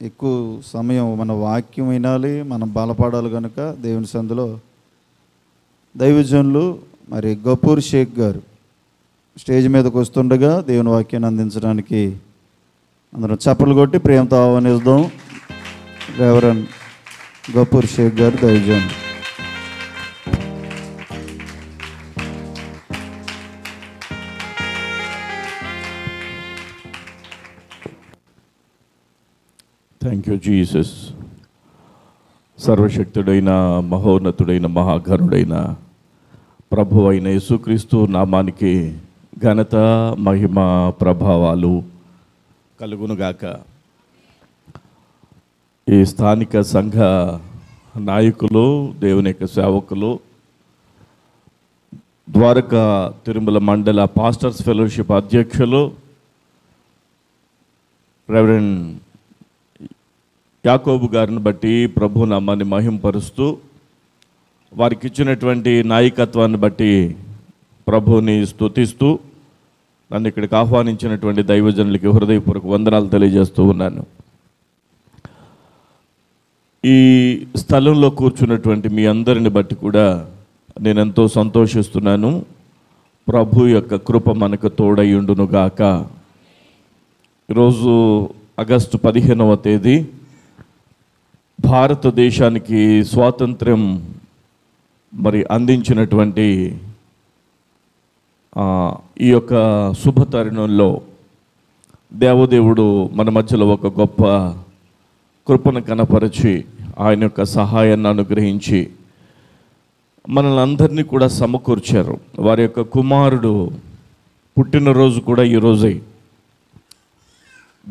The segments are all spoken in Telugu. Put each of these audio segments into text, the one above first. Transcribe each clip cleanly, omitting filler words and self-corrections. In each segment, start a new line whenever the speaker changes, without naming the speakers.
ఎక్కువ సమయం మన వాక్యం వినాలి, మనం బలపడాలి కనుక దేవుని సందులో దైవజనులు మరి గఫూర్ షేక్ గారు స్టేజ్ మీదకి వస్తుండగా దేవుని వాక్యాన్ని అందించడానికి అందరం చప్పట్లు కొట్టి ప్రేమతో ఆహ్వానిద్దాం. రెవరెండ్ గఫూర్ షేక్ గారు దైవజనులు.
Thank you Jesus. సర్వశక్తుడైన మహోన్నతుడైన మహాఘనుడైన ప్రభు అయిన యేసుక్రీస్తు నామానికి ఘనత మహిమ ప్రభావాలు కలుగునుగాక. ఈ స్థానిక సంఘ నాయకులు, దేవుని యొక్క సేవకులు, ద్వారకా తిరుమల మండల పాస్టర్స్ ఫెలోషిప్ అధ్యక్షులు రెవరెండ్ యాకోబు గారిని బట్టి ప్రభు నామాన్ని మహింపరుస్తూ, వారికి ఇచ్చినటువంటి నాయకత్వాన్ని బట్టి ప్రభుని స్తుతిస్తూ, నన్ను ఇక్కడికి ఆహ్వానించినటువంటి దైవజనులకి హృదయపూర్వక వందనాలు తెలియజేస్తూ ఉన్నాను. ఈ స్థలంలో కూర్చున్నటువంటి మీ అందరిని బట్టి కూడా నేను ఎంతో సంతోషిస్తున్నాను. ప్రభు యొక్క కృప మనకు తోడయుండునుగాక. ఈరోజు ఆగస్టు 15వ తేదీ భారతదేశానికి స్వాతంత్ర్యం మరి అందించినటువంటి ఈ యొక్క శుభతరుణంలో దేవదేవుడు మన మధ్యలో ఒక గొప్ప కృపను కనపరిచి ఆయన యొక్క సహాయాన్ని అనుగ్రహించి మనల్ని అందరినీ కూడా సమకూర్చారు. వారి యొక్క కుమారుడు పుట్టినరోజు కూడా ఈరోజే,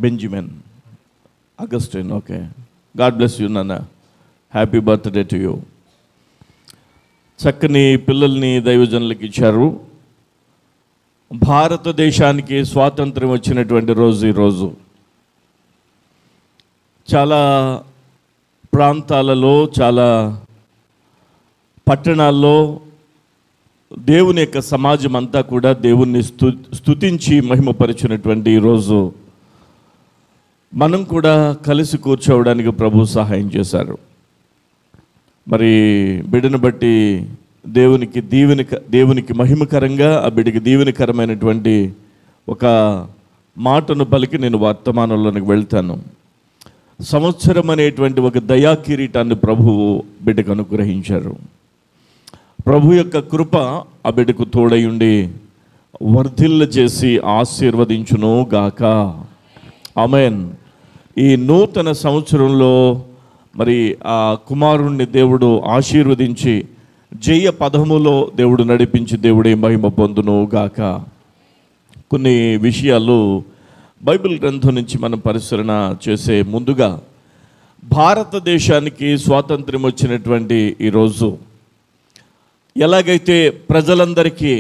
Benjamin Augustine. Okay, God bless you నాన్న, హ్యాపీ బర్త్డే టు యూ. చక్కని పిల్లల్ని దైవజనులకు ఇచ్చారు. భారతదేశానికి స్వాతంత్రం వచ్చినటువంటి రోజు ఈరోజు. చాలా ప్రాంతాలలో, చాలా పట్టణాల్లో దేవుని యొక్క సమాజం అంతా కూడా దేవుణ్ణి స్తుతించి మహిమపరిచినటువంటి ఈరోజు మనం కూడా కలిసి కూర్చోవడానికి ప్రభు సహాయం చేశారు. మరి బిడ్డను బట్టి దేవునికి మహిమకరంగా, ఆ బిడ్డకి దీవెనకరమైనటువంటి ఒక మాటను పలికి నేను వర్తమానంలోనికి వెళ్తాను. సంవత్సరం అనేటువంటి ఒక దయా కిరీటాన్ని ప్రభువు బిడ్డకు అనుగ్రహించారు. ప్రభు యొక్క కృప ఆ బిడ్డకు తోడయుండి వర్ధిల్ల చేసి ఆశీర్వదించును గాక. ఆమేన్. ఈ నూతన సంవత్సరంలో మరి ఆ కుమారుణ్ణి దేవుడు ఆశీర్వదించి జయ పదములో దేవుడు నడిపించి దేవుడే మహిమ పొందును గాక. కొన్ని విషయాలు బైబిల్ గ్రంథం నుంచి మనం పరిశీలన చేసే ముందుగా, భారతదేశానికి స్వాతంత్ర్యం వచ్చినటువంటి ఈరోజు ఎలాగైతే ప్రజలందరికీ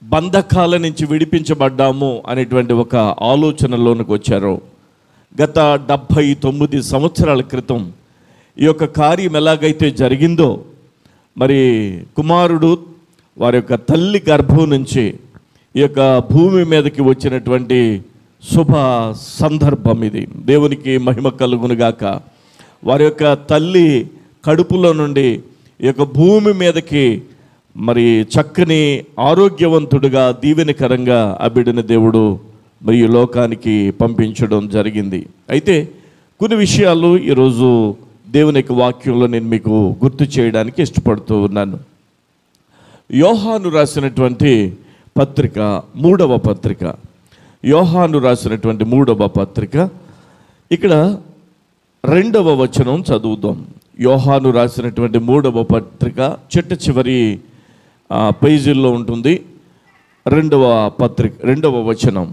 బంధకాల నుంచి విడిపించబడ్డాము అనేటువంటి ఒక ఆలోచనలోనికి వచ్చారో, గత 79 సంవత్సరాల క్రితం ఈ యొక్క కార్యం ఎలాగైతే జరిగిందో, మరి కుమారుడు వారి యొక్క తల్లి గర్భం నుంచి ఈ యొక్క భూమి మీదకి వచ్చినటువంటి శుభ సందర్భం ఇది. దేవునికి మహిమ కలుగునుగాక. వారి యొక్క తల్లి కడుపులో నుండి ఈ యొక్క భూమి మీదకి మరి చక్కని ఆరోగ్యవంతుడుగా, దీవెనకరంగా ఆ బిడ్డని దేవుడు మరి ఈ లోకానికి పంపించడం జరిగింది. అయితే కొన్ని విషయాలు ఈరోజు దేవుని యొక్క వాక్యంలో నేను మీకు గుర్తు చేయడానికి ఇష్టపడుతూ ఉన్నాను. యోహాను రాసినటువంటి పత్రిక, 3వ పత్రిక, యోహాను రాసినటువంటి 3వ పత్రిక, ఇక్కడ 2వ వచనం చదువుదాం. యోహాను రాసినటువంటి 3వ పత్రిక చిట్ట చివరి పేజీల్లో ఉంటుంది. 2వ పత్రిక 2వ వచనం,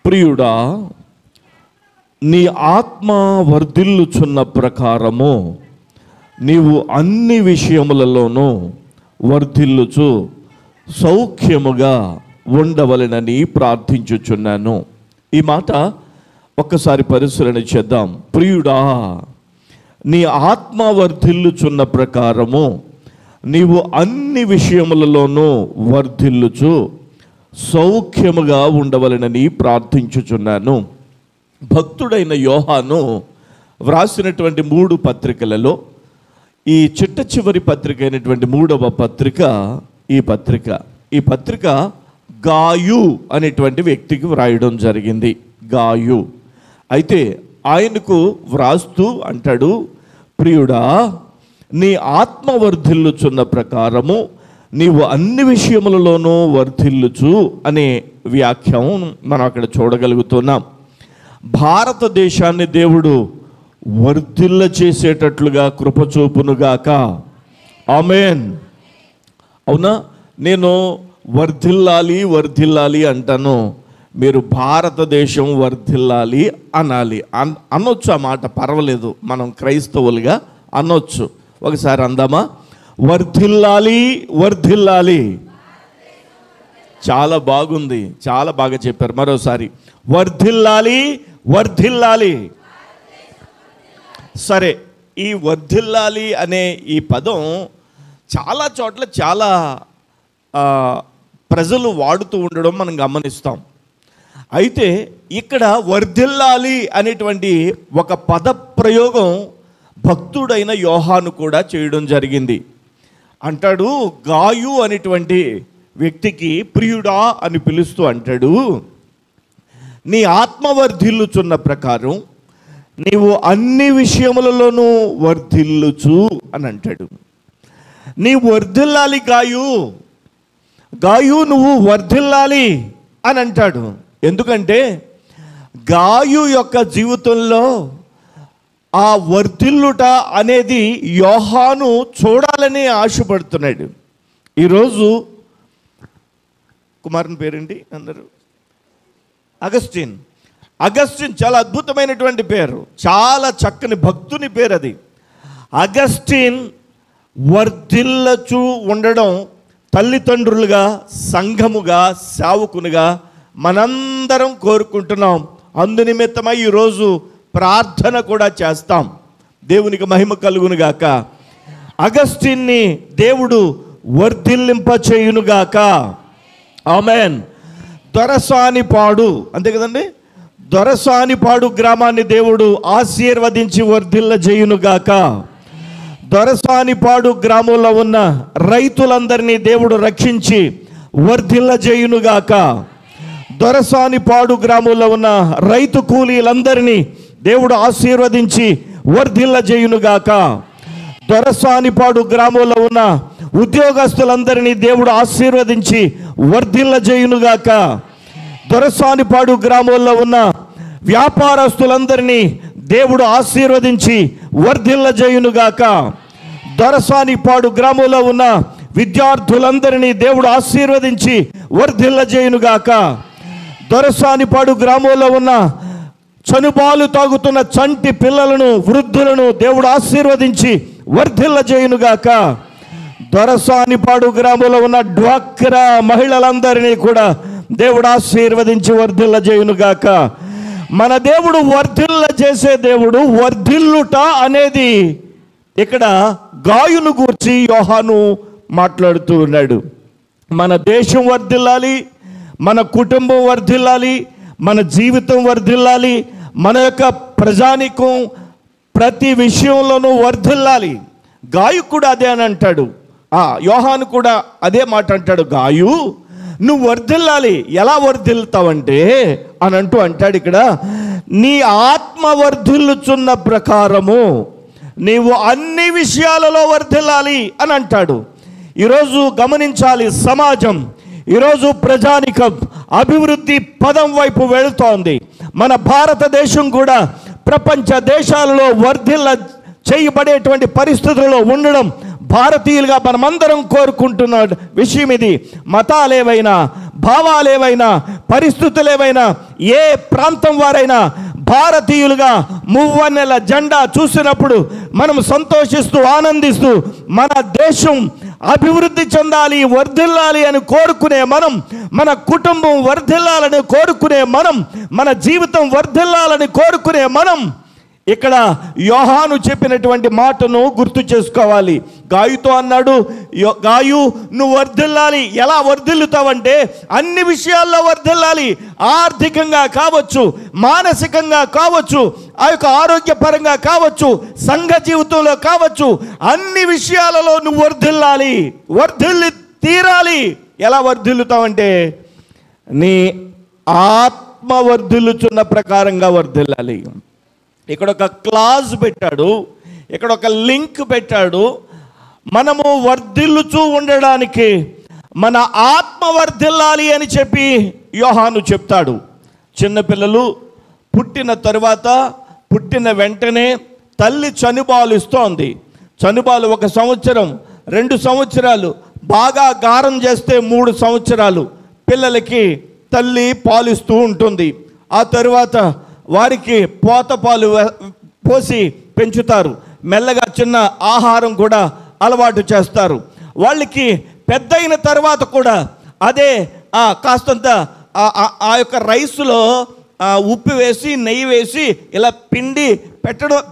ప్రియుడా, నీ ఆత్మ వర్ధిల్లుచున్న ప్రకారము నీవు అన్ని విషయములలోనూ వర్ధిల్లుచు సౌఖ్యముగా ఉండవలెనని ప్రార్థించుచున్నాను. ఈ మాట ఒక్కసారి పరిశీలన చేద్దాం. ప్రియుడా, నీ ఆత్మ వర్ధిల్లుచున్న ప్రకారము నీవు అన్ని విషయములలోనూ వర్ధిల్లుచు సౌఖ్యముగా ఉండవలెనని ప్రార్థించుచున్నాను. భక్తుడైన యోహాను వ్రాసినటువంటి 3 పత్రికలలో ఈ చిట్ట చివరి పత్రిక అయినటువంటి 3వ పత్రిక ఈ పత్రిక గాయు అనేటువంటి వ్యక్తికి వ్రాయడం జరిగింది. గాయు అయితే ఆయనకు వ్రాస్తూ అంటాడు, ప్రియుడా, నీ ఆత్మ వర్ధిల్లుచున్న ప్రకారము నీవు అన్ని విషయములలోనూ వర్ధిల్లుచు అనే వ్యాఖ్యం మనం అక్కడ చూడగలుగుతున్నాం. భారతదేశాన్ని దేవుడు వర్ధిల్ల చేసేటట్లుగా కృపచూపునుగాక. ఆమేన్. అవునా? నేను వర్ధిల్లాలి అంటాను, మీరు భారతదేశం వర్ధిల్లాలి అనాలి. అనొచ్చు, ఆ మాట పర్వాలేదు, మనం క్రైస్తవులుగా అనొచ్చు. ఒకసారి అందామా? వర్ధిల్లాలి. చాలా బాగుంది, చాలా బాగా చెప్పారు. మరోసారి వర్ధిల్లాలి. సరే, ఈ వర్ధిల్లాలి అనే ఈ పదం చాలా చోట్ల చాలా ప్రజలు వాడుతూ ఉండడం మనం గమనిస్తాం. అయితే ఇక్కడ వర్ధిల్లాలి అనేటువంటి ఒక పద ప్రయోగం భక్తుడైన యోహాను కూడా చేయడం జరిగింది. అంటాడు, గాయు అనేటువంటి వ్యక్తికి ప్రియుడా అని పిలుస్తూ అంటాడు, నీ ఆత్మ వర్ధిల్లుచున్న ప్రకారం నీవు అన్ని విషయములలోనూ వర్ధిల్లుచు అని అంటాడు. నీ వర్ధిల్లాలి గాయు నువ్వు వర్ధిల్లాలి అని అంటాడు. ఎందుకంటే గాయు యొక్క జీవితంలో ఆ వర్ధిల్లుట అనేది యోహాను చూడాలని ఆశపడుతున్నాడు. ఈరోజు కుమారుని పేరేంటి అందరూ? అగస్టిన్ చాలా అద్భుతమైనటువంటి పేరు, చాలా చక్కని భక్తుని పేరు అది. అగస్టిన్ వర్ధిల్లచు ఉండడం తల్లిదండ్రులుగా, సంఘముగా, సేవకునిగా మనందరం కోరుకుంటున్నాం. అందునిమిత్తమై ఈరోజు ప్రార్థన కూడా చేస్తాం. దేవునికి మహిమ కలుగునుగాక. అగస్టిన్ని దేవుడు వర్ధిల్లింపచేయునుగాక. ఆమేన్. దొరసానిపాడు, అంతే కదండి, దొరసానిపాడు గ్రామాన్ని దేవుడు ఆశీర్వదించి వర్ధిల్ల చేయునుగాక. దొరసానిపాడు గ్రామంలో ఉన్న రైతులందరినీ దేవుడు రక్షించి వర్ధిల్ల చేయునుగాక. దొరసానిపాడు గ్రామంలో ఉన్న రైతు కూలీలందరినీ దేవుడు ఆశీర్వదించి వర్ధిల్ల చేయునుగాక. దొరసానిపాడు గ్రామంలో ఉన్న ఉద్యోగస్తులందరినీ దేవుడు ఆశీర్వదించి వర్ధిల్ల చేయునుగాక. దొరసానిపాడు గ్రామంలో ఉన్న వ్యాపారస్తులందరినీ దేవుడు ఆశీర్వదించి వర్ధిల్ల చేయునుగాక. దొరసానిపాడు గ్రామంలో ఉన్న విద్యార్థులందరినీ దేవుడు ఆశీర్వదించి వర్ధిల్ల చేయునుగాక. దొరసానిపాడు గ్రామంలో ఉన్న చనుబాలు తాగుతున్న చంటి పిల్లలను, వృద్ధులను దేవుడు ఆశీర్వదించి వర్ధిల్ల చేయునుగాక. దొరసానిపాడు గ్రామంలో ఉన్న డ్వాక్రా మహిళలందరినీ కూడా దేవుడు ఆశీర్వదించి వర్ధిల్ల చేయునుగాక. మన దేవుడు వర్ధిల్ల చేసే దేవుడు. వర్ధిల్లుట అనేది ఇక్కడ గాయును గూర్చి యోహాను మాట్లాడుతూ ఉన్నాడు. మన దేశం వర్ధిల్లాలి, మన కుటుంబం వర్ధిల్లాలి, మన జీవితం వర్ధిల్లాలి, మన యొక్క ప్రజానికం ప్రతి విషయంలోనూ వర్ధిల్లాలి. గాయు కూడా అదే అని అంటాడు. యోహాను కూడా అదే మాట అంటాడు, గాయు నువ్వు వర్ధిల్లాలి. ఎలా వర్ధిల్తావంటే అని అంటాడు ఇక్కడ, నీ ఆత్మ వర్ధిల్లుచున్న ప్రకారము నీవు అన్ని విషయాలలో వర్ధిల్లాలి అని అంటాడు. ఈరోజు గమనించాలి, సమాజం ఈరోజు ప్రజానికం అభివృద్ధి పదం వైపు వెళుతోంది. మన భారతదేశం కూడా ప్రపంచ దేశాలలో వర్ధిల్ల చేయబడేటువంటి పరిస్థితుల్లో ఉండడం భారతీయులుగా మనమందరం కోరుకుంటున్న విషయం ఇది. మతాలేవైనా, భావాలేవైనా, పరిస్థితులేవైనా, ఏ ప్రాంతం వారైనా భారతీయులుగా మువ్వన్నెల జెండా చూసినప్పుడు మనం సంతోషిస్తూ ఆనందిస్తూ మన దేశం అభివృద్ధి చెందాలి, వర్ధిల్లాలి అని కోరుకునే మనం, మన కుటుంబం వర్ధిల్లాలని కోరుకునే మనం, మన జీవితం వర్ధిల్లాలని కోరుకునే మనం ఇక్కడ యోహాను చెప్పినటువంటి మాటను గుర్తు చేసుకోవాలి. గాయుతో అన్నాడు, గాయు నువ్వు వర్ధిల్లాలి. ఎలా వర్ధిల్లుతావంటే అన్ని విషయాల్లో వర్ధిల్లాలి. ఆర్థికంగా కావచ్చు, మానసికంగా కావచ్చు, ఆ యొక్క ఆరోగ్యపరంగా కావచ్చు, సంఘ జీవితంలో కావచ్చు, అన్ని విషయాలలో నువ్వు వర్ధిల్లాలి, వర్ధిల్లి తీరాలి. ఎలా వర్ధిల్లుతావంటే నీ ఆత్మ వర్ధిల్లుచున్న ప్రకారంగా వర్ధిల్లాలి. ఇక్కడ ఒక క్లాజ్ పెట్టాడు, ఇక్కడ ఒక లింక్ పెట్టాడు. మనము వర్ధిల్లుచూ ఉండడానికి మన ఆత్మ వర్ధిల్లాలి అని చెప్పి యోహాను చెప్తాడు. చిన్నపిల్లలు పుట్టిన తరువాత, పుట్టిన వెంటనే తల్లి చనుబాలు ఇస్తోంది. చనుబాలు 1 సంవత్సరం, 2 సంవత్సరాలు, బాగా గారం చేస్తే 3 సంవత్సరాలు పిల్లలకి తల్లి పాలిస్తూ ఉంటుంది. ఆ తరువాత వారికి పోత పాలు పోసి పెంచుతారు. మెల్లగా చిన్న ఆహారం కూడా అలవాటు చేస్తారు. వాళ్ళకి పెద్ద అయిన తర్వాత కూడా అదే కాస్తంత ఆ యొక్క రైస్లో ఉప్పు వేసి నెయ్యి వేసి ఇలా పిండి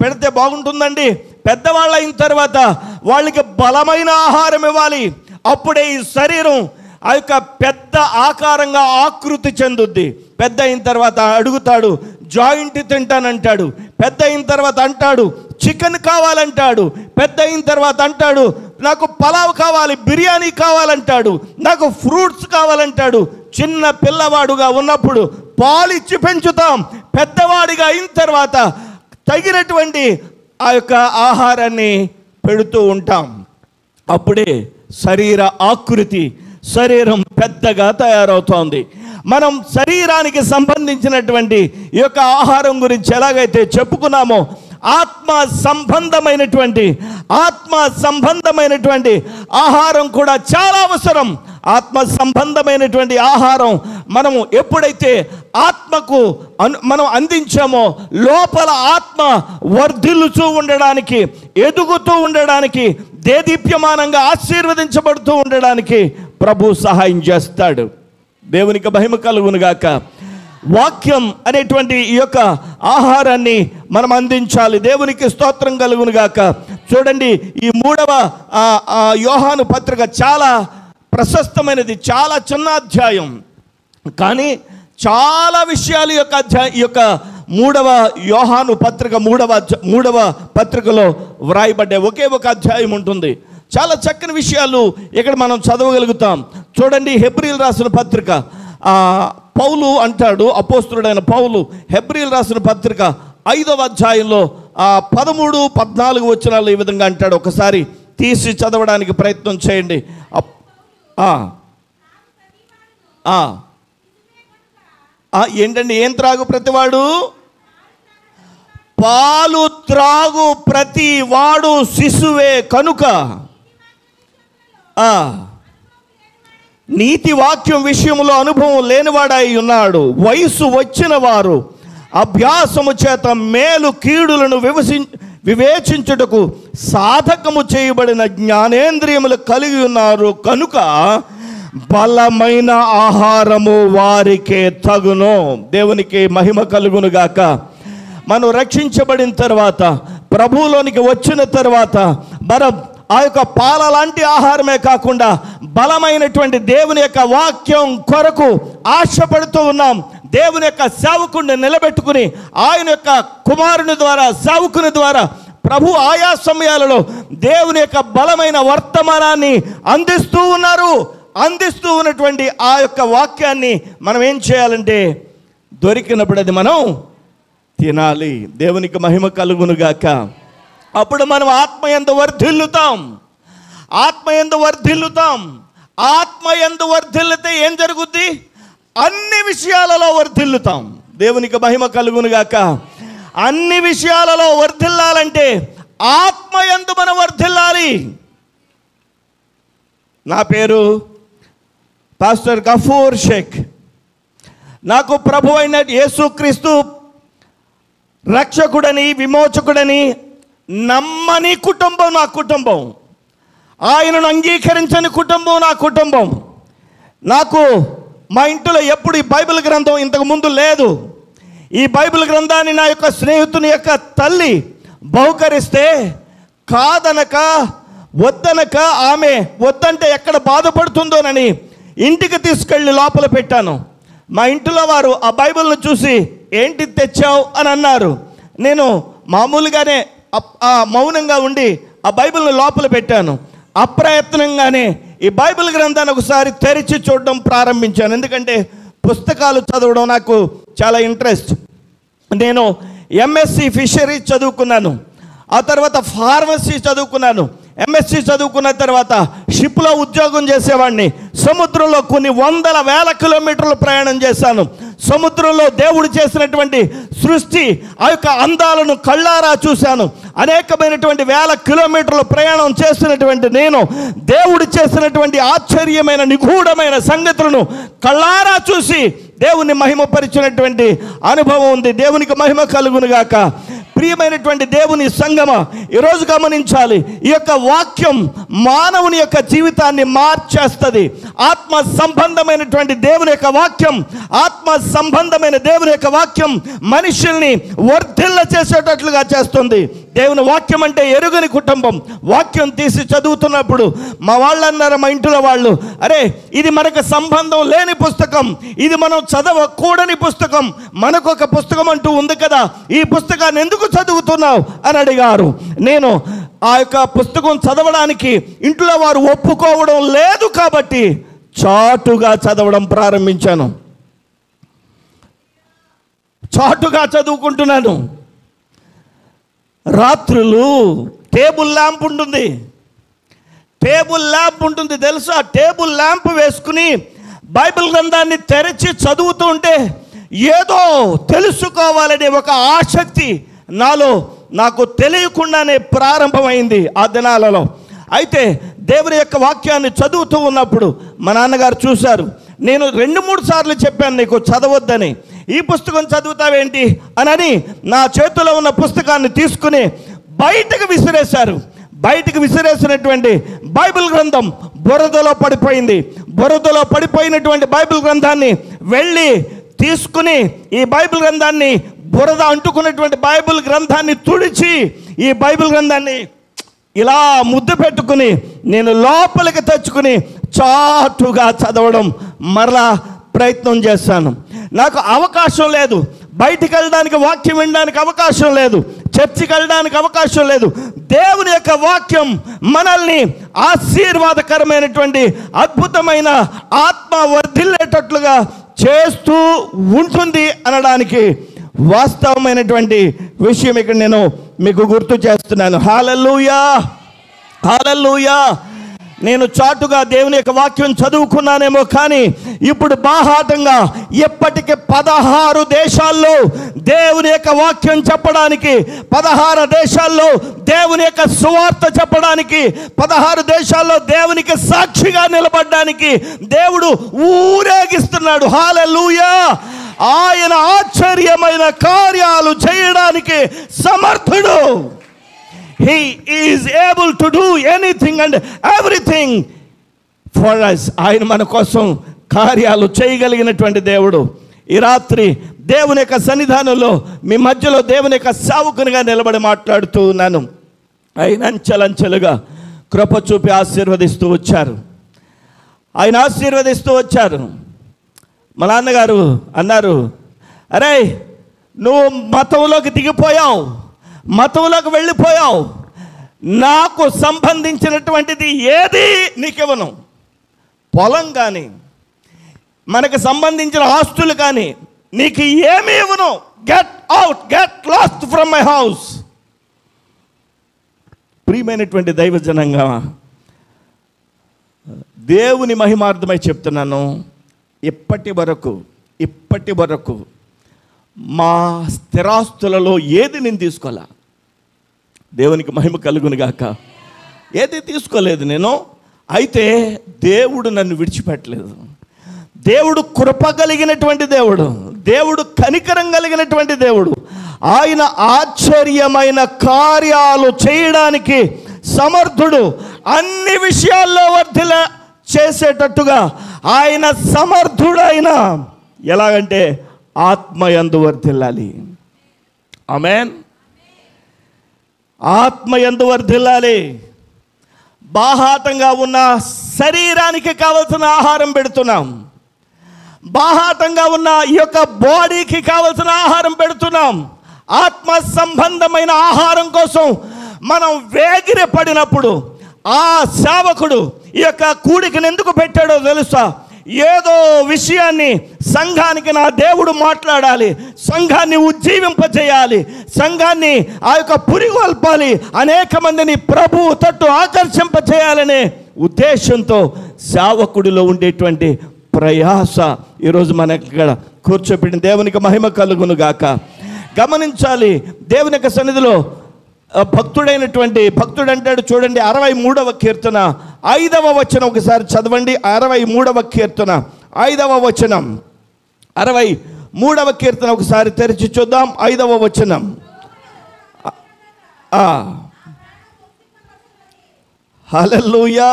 పెడితే బాగుంటుందండి. పెద్దవాళ్ళు అయిన తర్వాత వాళ్ళకి బలమైన ఆహారం ఇవ్వాలి. అప్పుడే ఈ శరీరం ఆ యొక్క పెద్ద ఆకారంగా ఆకృతి చెందుద్ది. పెద్ద అయిన తర్వాత అడుగుతాడు, జాయింట్ తింటానంటాడు. పెద్ద అయిన తర్వాత అంటాడు చికెన్ కావాలంటాడు. పెద్ద అయిన తర్వాత అంటాడు నాకు పలావ్ కావాలి, బిర్యానీ కావాలంటాడు, నాకు ఫ్రూట్స్ కావాలంటాడు. చిన్న పిల్లవాడుగా ఉన్నప్పుడు పాలిచ్చి పెంచుతాం. పెద్దవాడిగా అయిన తర్వాత తగినటువంటి ఆ యొక్క ఆహారాన్ని పెడుతూ ఉంటాం. అప్పుడే శరీర ఆకృతి, శరీరం పెద్దగా తయారవుతోంది. మనం శరీరానికి సంబంధించినటువంటి ఈ యొక్క ఆహారం గురించి ఎలాగైతే చెప్పుకున్నామో, ఆత్మ సంబంధమైనటువంటి ఆహారం కూడా చాలా అవసరం. ఆత్మ సంబంధమైనటువంటి ఆహారం మనము ఎప్పుడైతే ఆత్మకు మనం అందించామో, లోపల ఆత్మ వర్ధిల్లుతూ ఉండడానికి, ఎదుగుతూ ఉండడానికి, దేదీప్యమానంగా ఆశీర్వదించబడుతూ ఉండడానికి ప్రభు సహాయం చేస్తాడు. దేవునికి మహిమ కలుగునుగాక. వాక్యం అనేటువంటి ఈ యొక్క ఆహారాన్ని మనం అందించాలి. దేవునికి స్తోత్రం కలుగునుగాక. చూడండి, ఈ 3వ యోహాను పత్రిక చాలా ప్రశస్తమైనది, చాలా చిన్న అధ్యాయం, కానీ చాలా విషయాలు ఈ యొక్క 3వ యోహాను పత్రిక 3వ పత్రికలో వ్రాయబడ్డాయి. ఒకే ఒక అధ్యాయం ఉంటుంది. చాలా చక్కని విషయాలు ఇక్కడ మనం చదవగలుగుతాం. చూడండి, హెబ్రీయులు రాసిన పత్రిక, పౌలు అంటాడు, అపోస్తలుడైన పౌలు హెబ్రీయులు రాసిన పత్రిక 5వ అధ్యాయంలో 13, 14 వచనాలు ఈ విధంగా అంటాడు. ఒకసారి తీసి చదవడానికి ప్రయత్నం చేయండి. ఏంటండి? ఏం త్రాగు ప్రతివాడు? పాలు త్రాగు ప్రతి వాడు శిశువే కనుక నీతి వాక్యం విషయంలో అనుభవం లేనివాడై ఉన్నాడు. వయసు వచ్చిన వారు అభ్యాసము చేత మేలు కీడులను వివేచించుటకు సాధకము చేయబడిన జ్ఞానేంద్రియములు కలిగి ఉన్నారు కనుక బలమైన ఆహారము వారికే తగును. దేవునికి మహిమ కలుగునుగాక. మనం రక్షించబడిన తర్వాత, ప్రభువులోనికి వచ్చిన తర్వాత, మనం ఆ యొక్క పాల లాంటి ఆహారమే కాకుండా బలమైనటువంటి దేవుని యొక్క వాక్యం కొరకు ఆశపడుతూ ఉన్నాం. దేవుని యొక్క సేవకుడిని నిలబెట్టుకుని ఆయన యొక్క కుమారుని ద్వారా, సేవకుని ద్వారా ప్రభు ఆయా సమయాలలో దేవుని యొక్క బలమైన వర్తమానాన్ని అందిస్తూ ఉన్నారు. అందిస్తూ ఉన్నటువంటి ఆ యొక్క వాక్యాన్ని మనం ఏం చేయాలంటే, దొరికినప్పుడు అది మనం తినాలి. దేవునికి మహిమ కలుగునుగాక. అప్పుడు మనం ఆత్మయందు వర్ధిల్లుతాం. ఆత్మయందు వర్ధిల్లితే ఏం జరుగుద్ది? అన్ని విషయాలలో వర్ధిల్లుతాం. దేవునికి మహిమ కలుగునుగాక. అన్ని విషయాలలో వర్ధిల్లాలంటే ఆత్మయందు మనం వర్ధిల్లాలి. నా పేరు పాస్టర్ గఫూర్ షేక్. నాకు ప్రభు అయిన యేసుక్రీస్తు రక్షకుడని, విమోచకుడని నమ్మని కుటుంబం నా కుటుంబం. ఆయనను అంగీకరించని కుటుంబం నా కుటుంబం. నాకు మా ఇంట్లో ఎప్పుడు ఈ బైబిల్ గ్రంథం ఇంతకు ముందు లేదు.
ఈ బైబిల్ గ్రంథాన్ని నా యొక్క స్నేహితుని యొక్క తల్లి బహుకరిస్తే కాదనక వద్దనక, ఆమె వద్దంటే ఎక్కడ బాధపడుతుందోనని ఇంటికి తీసుకెళ్ళి లోపల పెట్టాను. మా ఇంటిలో వారు ఆ బైబిల్ను చూసి ఏంటి తెచ్చావు అని అన్నారు. నేను మామూలుగానే మౌనంగా ఉండి ఆ బైబిల్ను లోపల పెట్టాను. అప్రయత్నంగానే ఈ బైబిల్ గ్రంథాన్ని ఒకసారి తెరిచి చూడడం ప్రారంభించాను. ఎందుకంటే పుస్తకాలు చదవడం నాకు చాలా ఇంట్రెస్ట్. నేను ఎంఎస్సి ఫిషరీస్ చదువుకున్నాను, ఆ తర్వాత ఫార్మసీ చదువుకున్నాను. ఎంఎస్సి చదువుకున్న తర్వాత షిప్లో ఉద్యోగం చేసేవాడిని. సముద్రంలో కొన్ని వందల వేల కిలోమీటర్లు ప్రయాణం చేశాను. సముద్రంలో దేవుడు చేసినటువంటి సృష్టి ఆ యొక్క అందాలను కళ్ళారా చూశాను. అనేకమైనటువంటి వేల కిలోమీటర్లు ప్రయాణం చేసినటువంటి నేను దేవుడు చేసినటువంటి ఆశ్చర్యమైన నిగూఢమైన సంగతులను కళ్ళారా చూసి దేవుని మహిమపరిచినటువంటి అనుభవం ఉంది. దేవునికి మహిమ కలుగునుగాక. ప్రియమైనటువంటి దేవుని సంగమ, ఈరోజు గమనించాలి, ఈ యొక్క వాక్యం మానవుని యొక్క జీవితాన్ని మార్చేస్తుంది. ఆత్మ సంబంధమైనటువంటి దేవుని యొక్క వాక్యం, ఆత్మ సంబంధమైన దేవుని యొక్క వాక్యం మనుషుల్ని వర్ధిల్ల చేసేటట్లుగా చేస్తుంది. దేవుని వాక్యం అంటే ఎరుగని కుటుంబం. వాక్యం తీసి చదువుతున్నప్పుడు మా వాళ్ళు అన్నారు, మా ఇంట్లో వాళ్ళు, అరే ఇది మనకు సంబంధం లేని పుస్తకం, ఇది మనం చదవకూడని పుస్తకం, మనకు ఒక పుస్తకం అంటూ ఉంది కదా, ఈ పుస్తకాన్ని ఎందుకు చదువుతున్నావు అని అడిగారు. నేను ఆ యొక్క పుస్తకం చదవడానికి ఇంట్లో వారు ఒప్పుకోవడం లేదు కాబట్టి చాటుగా చదవడం ప్రారంభించాను. చాటుగా చదువుకుంటున్నాను. రాత్రులు టేబుల్ ల్యాంప్ ఉంటుంది, టేబుల్ ల్యాంప్ ఉంటుంది తెలుసా? టేబుల్ ల్యాంప్ వేసుకుని బైబిల్ గ్రంథాన్ని తెరిచి చదువుతూ ఉంటే ఏదో తెలుసుకోవాలనే ఒక ఆసక్తి నాలో నాకు తెలియకుండానే ప్రారంభమైంది ఆ దినాలలో. అయితే దేవుని యొక్క వాక్యాన్ని చదువుతూ ఉన్నప్పుడు మా నాన్నగారు చూశారు. నేను 2-3 సార్లు చెప్పాను నీకు చదవద్దని, ఈ పుస్తకం చదువుతావేంటి అని నా చేతిలో ఉన్న పుస్తకాన్ని తీసుకుని బయటకు విసిరేశారు. బయటకు విసిరేసినటువంటి బైబిల్ గ్రంథం బురదలో పడిపోయింది. బురదలో పడిపోయినటువంటి బైబిల్ గ్రంథాన్ని వెళ్ళి తీసుకుని ఈ బైబిల్ గ్రంథాన్ని, బురద అంటుకున్నటువంటి బైబిల్ గ్రంథాన్ని తుడిచి ఈ బైబిల్ గ్రంథాన్ని ఇలా ముద్దు పెట్టుకుని నేను లోపలికి తెచ్చుకుని చాటుగా చదవడం మరలా ప్రయత్నం చేశాను. నాకు అవకాశం లేదు, బయటికి వెళ్ళడానికి, వాక్యం వినడానికి అవకాశం లేదు, చర్చికి వెళ్ళడానికి అవకాశం లేదు. దేవుని యొక్క వాక్యం మనల్ని ఆశీర్వాదకరమైనటువంటి అద్భుతమైన ఆత్మ వర్ధిల్లేటట్లుగా చేస్తూ ఉంటుంది అనడానికి వాస్తవమైనటువంటి విషయం ఇక్కడ నేను మీకు గుర్తు చేస్తున్నాను. హల్లెలూయా, హల్లెలూయా. నేను చాటుగా దేవుని యొక్క వాక్యం చదువుకున్నానేమో కానీ ఇప్పుడు బాహాటంగా ఎప్పటికీ 16 దేశాల్లో దేవుని యొక్క వాక్యం చెప్పడానికి, 16 దేశాల్లో దేవుని యొక్క సువార్త చెప్పడానికి, 16 దేశాల్లో దేవునికి సాక్షిగా నిలబడడానికి దేవుడు ఊరేగిస్తున్నాడు. హల్లెలూయా. ఆయన ఆశ్చర్యమైన కార్యాలు చేయడానికి సమర్థుడు. He is able to do anything and everything for us. ఆయన మన కోసం కార్యాలు చేయగలిగినటువంటి దేవుడు. ఈ రాత్రి దేవుని యొక్క సన్నిధానంలో మీ మధ్యలో దేవుని యొక్క సేవకునిగా నిలబడి మాట్లాడుతూ ఉన్నాను. ఆయన అంచెలంచెలుగా కృప చూపి ఆశీర్వదిస్తూ వచ్చారు. ఆయన ఆశీర్వదిస్తూ వచ్చారు. మా నాన్నగారు అన్నారు, అరే నువ్వు మతంలోకి దిగిపోయావు, మతంలోకి వెళ్ళిపోయావు, నాకు సంబంధించినటువంటిది ఏది నీకివ్వను. పొలం కానీ, మనకు సంబంధించిన ఆస్తులు కానీ నీకు ఏమీ ఇవ్వను. Get out, get lost from my house. ప్రియమైనటువంటి దైవజనంగా దేవుని మహిమార్థమై చెప్తున్నాను, ఇప్పటి వరకు మా స్థిరాస్తులలో ఏది నేను తీసుకోలే. దేవునికి మహిమ కలుగునుగాక. ఏది తీసుకోలేదు నేను. అయితే దేవుడు నన్ను విడిచిపెట్టలేదు. దేవుడు కృప కలిగినటువంటి దేవుడు, దేవుడు కనికరం కలిగినటువంటి దేవుడు. ఆయన ఆశ్చర్యమైన కార్యాలు చేయడానికి సమర్థుడు. అన్ని విషయాల్లో వర్ధిల్ల చేసేటట్టుగా ఆయన సమర్థుడైన, ఎలాగంటే ఆత్మయందు వర్ధిల్లాలి. ఆమేన్. ఆత్మయందు వర్ధిల్లాలి. బాహాటంగా ఉన్న శరీరానికి కావలసిన ఆహారం పెడుతున్నాం, బాహాటంగా ఉన్న ఈ యొక్క బాడీకి కావలసిన ఆహారం పెడుతున్నాం. ఆత్మ సంబంధమైన ఆహారం కోసం మనం వేగిర పడినప్పుడు ఆ సేవకుడు ఈ యొక్క కూడికను ఎందుకు పెట్టాడో తెలుసా? ఏదో విషయాన్ని సంఘానికి నా దేవుడు మాట్లాడాలి, సంఘాన్ని ఉజ్జీవింపజేయాలి, సంఘాన్ని ఆ యొక్క పురిగొల్పాలి, అనేక మందిని ప్రభువు తట్టు ఆకర్షింపజేయాలనే ఉద్దేశంతో సేవకుడిలో ఉండేటువంటి ప్రయాస ఈరోజు మనకి ఇక్కడ కూర్చోబెట్టిన దేవునికి మహిమ కలుగును గాక. గమనించాలి, దేవుని యొక్క సన్నిధిలో భక్తుడు అంటాడు చూడండి, 63వ కీర్తన 5వ వచనం ఒకసారి చదవండి. 63వ కీర్తన 5వ వచనం, 63వ కీర్తన ఒకసారి తెరిచి చూద్దాం. 5వ వచనం. హల్లెలూయా,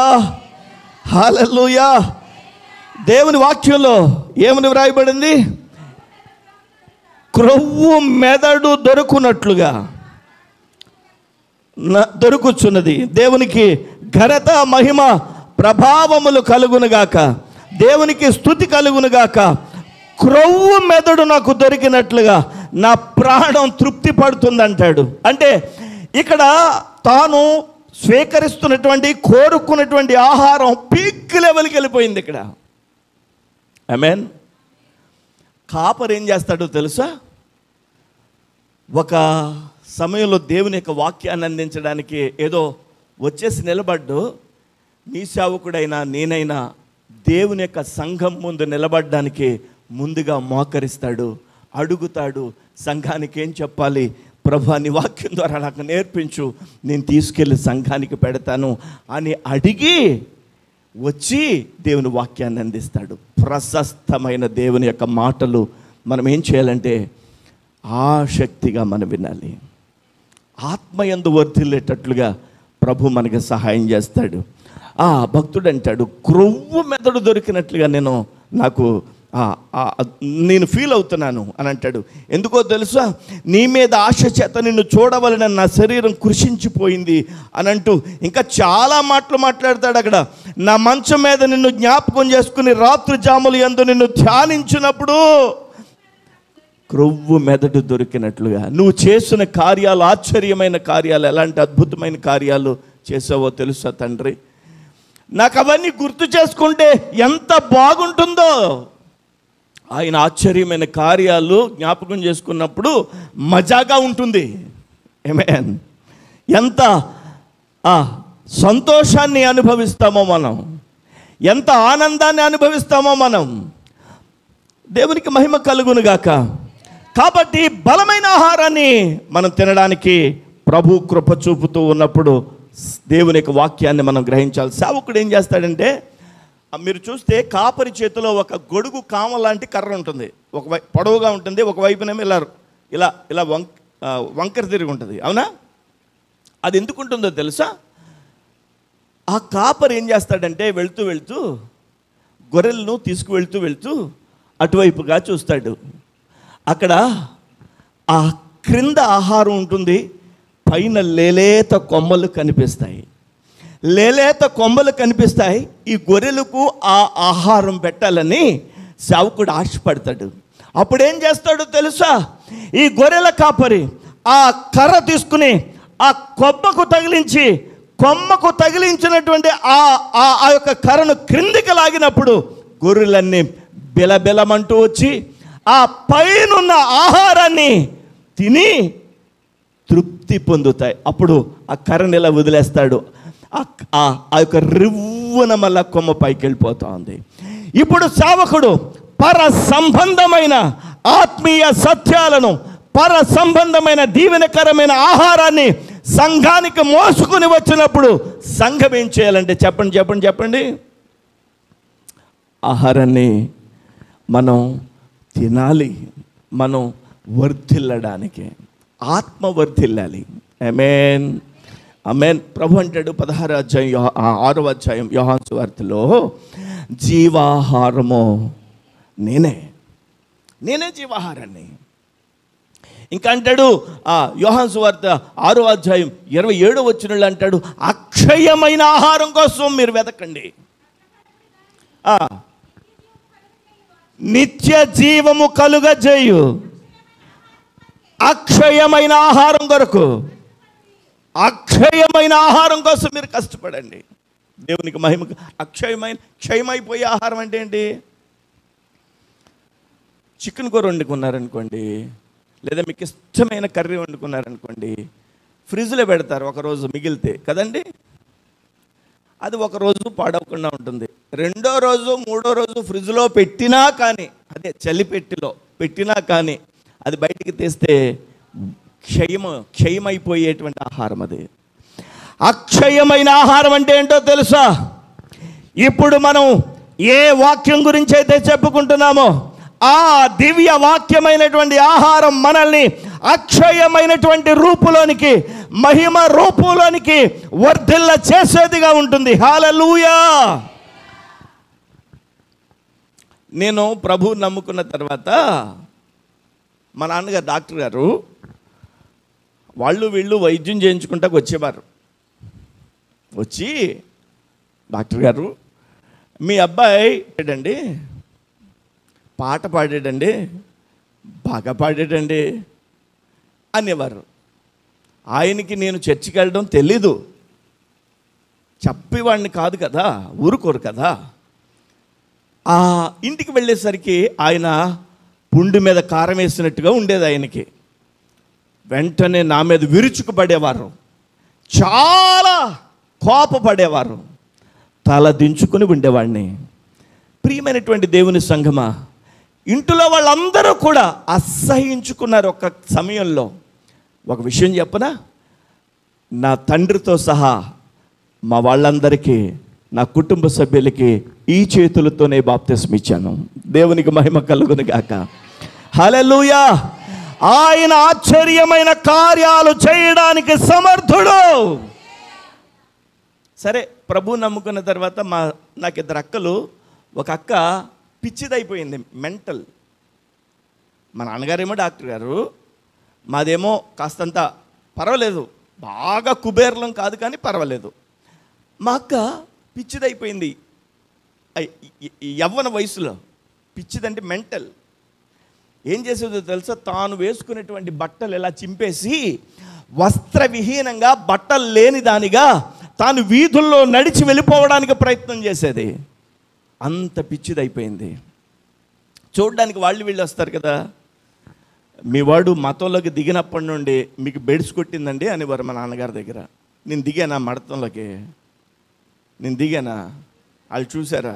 హల్లెలూయా. దేవుని వాక్యంలో ఏమని వ్రాయబడింది? క్రొవ్వు మెదడు దొరుకునట్లుగా దొరుకుచున్నది. దేవునికి ఘనత మహిమ ప్రభావములు కలుగునుగాక, దేవునికి స్తుతి కలుగునుగాక. క్రొవ్వు మెదడు నాకు దొరికినట్లుగా నా ప్రాణం తృప్తి పడుతుందంటాడు. అంటే ఇక్కడ తాను స్వీకరిస్తున్నటువంటి కోరుకున్నటువంటి ఆహారం పీక్ లెవెల్కి వెళ్ళిపోయింది ఇక్కడ. ఆమేన్. కాపరి ఏం చేస్తాడో తెలుసా? ఒక సమయంలో దేవుని యొక్క వాక్యాన్ని అందించడానికి ఏదో వచ్చేసి నిలబడ్డు, నీ సేవకుడైనా నేనైనా దేవుని యొక్క సంఘం ముందు నిలబడడానికి ముందుగా మోకరిస్తాడు, అడుగుతాడు, సంఘానికి ఏం చెప్పాలి ప్రభా, నీ వాక్యం ద్వారా నాకు నేర్పించు, నేను తీసుకెళ్ళి సంఘానికి పెడతాను అని అడిగి వచ్చి దేవుని వాక్యాన్ని అందిస్తాడు. ప్రశస్తమైన దేవుని యొక్క మాటలు మనం ఏం చేయాలంటే ఆసక్తిగా మనం వినాలి. ఆత్మయందు వర్ధిల్లేటట్లుగా ప్రభు మనకి సహాయం చేస్తాడు. ఆ భక్తుడు అంటాడు, క్రొవ్వు మెదడు దొరికినట్లుగా నేను ఫీల్ అవుతున్నాను అని అంటాడు. ఎందుకో తెలుసా? నీ మీద ఆశ చేత నిన్ను చూడవలన నా శరీరం కృషించిపోయింది అని అంటూ ఇంకా చాలా మాటలు మాట్లాడతాడు అక్కడ. నా మంచం మీద నిన్ను జ్ఞాపకం చేసుకుని రాత్రి జాములు యందు నిన్ను ధ్యానించినప్పుడు క్రొవ్వు మెదడు దొరికినట్లుగా. నువ్వు చేసిన కార్యాలు, ఆశ్చర్యమైన కార్యాలు, ఎలాంటి అద్భుతమైన కార్యాలు చేసావో తెలుసా తండ్రి? నాకు అవన్నీ గుర్తు చేసుకుంటే ఎంత బాగుంటుందో. ఆయన ఆశ్చర్యమైన కార్యాలు జ్ఞాపకం చేసుకున్నప్పుడు మజాగా ఉంటుంది. ఆమేన్. ఎంత సంతోషాన్ని అనుభవిస్తామో మనం, ఎంత ఆనందాన్ని అనుభవిస్తామో మనం. దేవునికి మహిమ కలుగునుగాక. కాబట్టి బలమైన ఆహారాన్ని మనం తినడానికి ప్రభు కృప చూపుతూ ఉన్నప్పుడు దేవుని యొక్క వాక్యాన్ని మనం గ్రహించాలి. సేవకుడు ఏం చేస్తాడంటే, మీరు చూస్తే కాపరి చేతిలో ఒక గొడుగు కామ లాంటి కర్ర ఉంటుంది, పొడవుగా ఉంటుంది, ఒకవైపునేమో ఇలా ఇలా వంకర తిరిగి ఉంటుంది. అవునా? అది ఎందుకు ఉంటుందో తెలుసా? ఆ కాపరి ఏం చేస్తాడంటే వెళ్తూ వెళ్తూ గొర్రెలను తీసుకువెళ్తూ అటువైపుగా చూస్తాడు. అక్కడ ఆ క్రింద ఆహారం ఉంటుంది, పైన లేలేత కొమ్మలు కనిపిస్తాయి. లేలేత కొమ్మలు కనిపిస్తాయి. ఈ గొర్రెలకు ఆ ఆహారం పెట్టాలని సేవకుడు ఆశపడతాడు. అప్పుడేం చేస్తాడో తెలుసా? ఈ గొర్రెల కాపరి ఆ కర్ర తీసుకుని ఆ కొమ్మకు తగిలించినటువంటి ఆ యొక్క కర్రను క్రిందికి లాగినప్పుడు గొర్రెలన్నీ బిలబిలమంటూ వచ్చి ఆ పైనున్న ఆహారాన్ని తిని తృప్తి పొందుతాయి. అప్పుడు ఆ కర్రని ఇలా వదిలేస్తాడు. ఆ యొక్క రివ్వున మళ్ళా కొమ్మ పైకి వెళ్ళిపోతా ఉంది. ఇప్పుడు సేవకుడు పర సంబంధమైన ఆత్మీయ సత్యాలను, పర సంబంధమైన దీవెనకరమైన ఆహారాన్ని సంఘానికి మోసుకుని వచ్చినప్పుడు సంఘం ఏం చేయాలంటే చెప్పండి ఆహారాన్ని మనం తినాలి. మనం వర్ధిల్లడానికి, ఆత్మ వర్ధిల్లాలి. ఆమేన్, ఆమేన్. ప్రభు అంటాడు 6వ అధ్యాయం యోహాను సువార్తలో, జీవాహారము నేనే. నేనే జీవాహారాన్ని. ఇంకా అంటాడు యోహాను సువార్త 6వ అధ్యాయం 27వ వచనంలో అంటాడు, అక్షయమైన ఆహారం కోసం మీరు వెతకండి, నిత్య జీవము కలుగజేయు అక్షయమైన ఆహారం కొరకు, అక్షయమైన ఆహారం కోసం మీరు కష్టపడండి. దేవునికి మహిమ. క్షయమైపోయే ఆహారం అంటే ఏంటి? చికెన్ కూర వండుకున్నారనుకోండి, లేదా మీకు ఇష్టమైన కర్రీ వండుకున్నారనుకోండి, ఫ్రిడ్జ్లో పెడతారు ఒకరోజు మిగిలితే కదండి. అది ఒకరోజు పాడవకుండా ఉంటుంది. రెండో రోజు మూడో రోజు ఫ్రిడ్జ్లో పెట్టినా కానీ, అదే చలిపెట్టిలో పెట్టినా కానీ అది బయటికి తీస్తే క్షయమైపోయేటువంటి ఆహారం అది. అక్షయమైన ఆహారం అంటే ఏంటో తెలుసా? ఇప్పుడు మనం ఏ వాక్యం గురించి అయితే చెప్పుకుంటున్నామో ఆ దివ్య వాక్యమైనటువంటి ఆహారం మనల్ని అక్షయమైనటువంటి రూపులోనికి, మహిమ రూపులోనికి వర్ధిల్ల చేసేదిగా ఉంటుంది. హల్లెలూయా. నేను ప్రభువు నమ్ముకున్న తర్వాత మా నాన్నగారు డాక్టర్ గారు, వీళ్ళు వైద్యం చేయించుకుంటాకు వచ్చేవారు. వచ్చి, డాక్టర్ గారు మీ అబ్బాయి ఏంటండి పాట పాడాడండి, బాగా పాడాడండి అనేవారు. ఆయనకి నేను చర్చికి వెళ్ళడం తెలీదు, చెప్పేవాడిని కాదు కదా, ఊరుకోరు కదా. ఇంటికి వెళ్ళేసరికి ఆయన పుండు మీద కారం వేసినట్టుగా ఉండేది ఆయనకి. వెంటనే నా మీద విరుచుకుపడేవారు, చాలా కోపపడేవారు, తల దించుకుని ఉండేవాడిని. ప్రియమైనటువంటి దేవుని సంఘమా, ఇంట్లో వాళ్ళందరూ కూడా అసహించుకున్నారు. ఒక సమయంలో ఒక విషయం చెప్పనా, నా తండ్రితో సహా మా వాళ్ళందరికీ, నా కుటుంబ సభ్యులకి ఈ చేతులతోనే బాప్తిస్మం ఇచ్చాను. దేవునికి మహిమ కలుగును గాక. హల్లెలూయా. ఆయన ఆశ్చర్యమైన కార్యాలు చేయడానికి సమర్థుడు. సరే, ప్రభు నమ్ముకున్న తర్వాత నాకు 2 అక్కలు. ఒక అక్క పిచ్చిదైపోయింది, మెంటల్. మా నాన్నగారేమో డాక్టర్ గారు, మాదేమో కాస్తంత పర్వాలేదు, బాగా కుబేర్లం కాదు కానీ పర్వాలేదు. మా అక్క పిచ్చిదైపోయింది యవ్వన వయసులో. పిచ్చిదంటే మెంటల్. ఏం చేసేదో తెలుసా? తాను వేసుకునేటువంటి బట్టలు ఎలా చింపేసి వస్త్రవిహీనంగా, బట్టలు లేని దానిగా తాను వీధుల్లో నడిచి వెళ్ళిపోవడానికి ప్రయత్నం చేసేది. అంత పిచ్చిదైపోయింది. చూడడానికి వీళ్ళు వస్తారు కదా, మీ వాడు మతంలోకి దిగినప్పటి నుండి మీకు బెడ్స్ కొట్టిందండి అనేవారు మా నాన్నగారి దగ్గర. నేను దిగానా మతంలోకి? నేను దిగానా? వాళ్ళు చూసారా?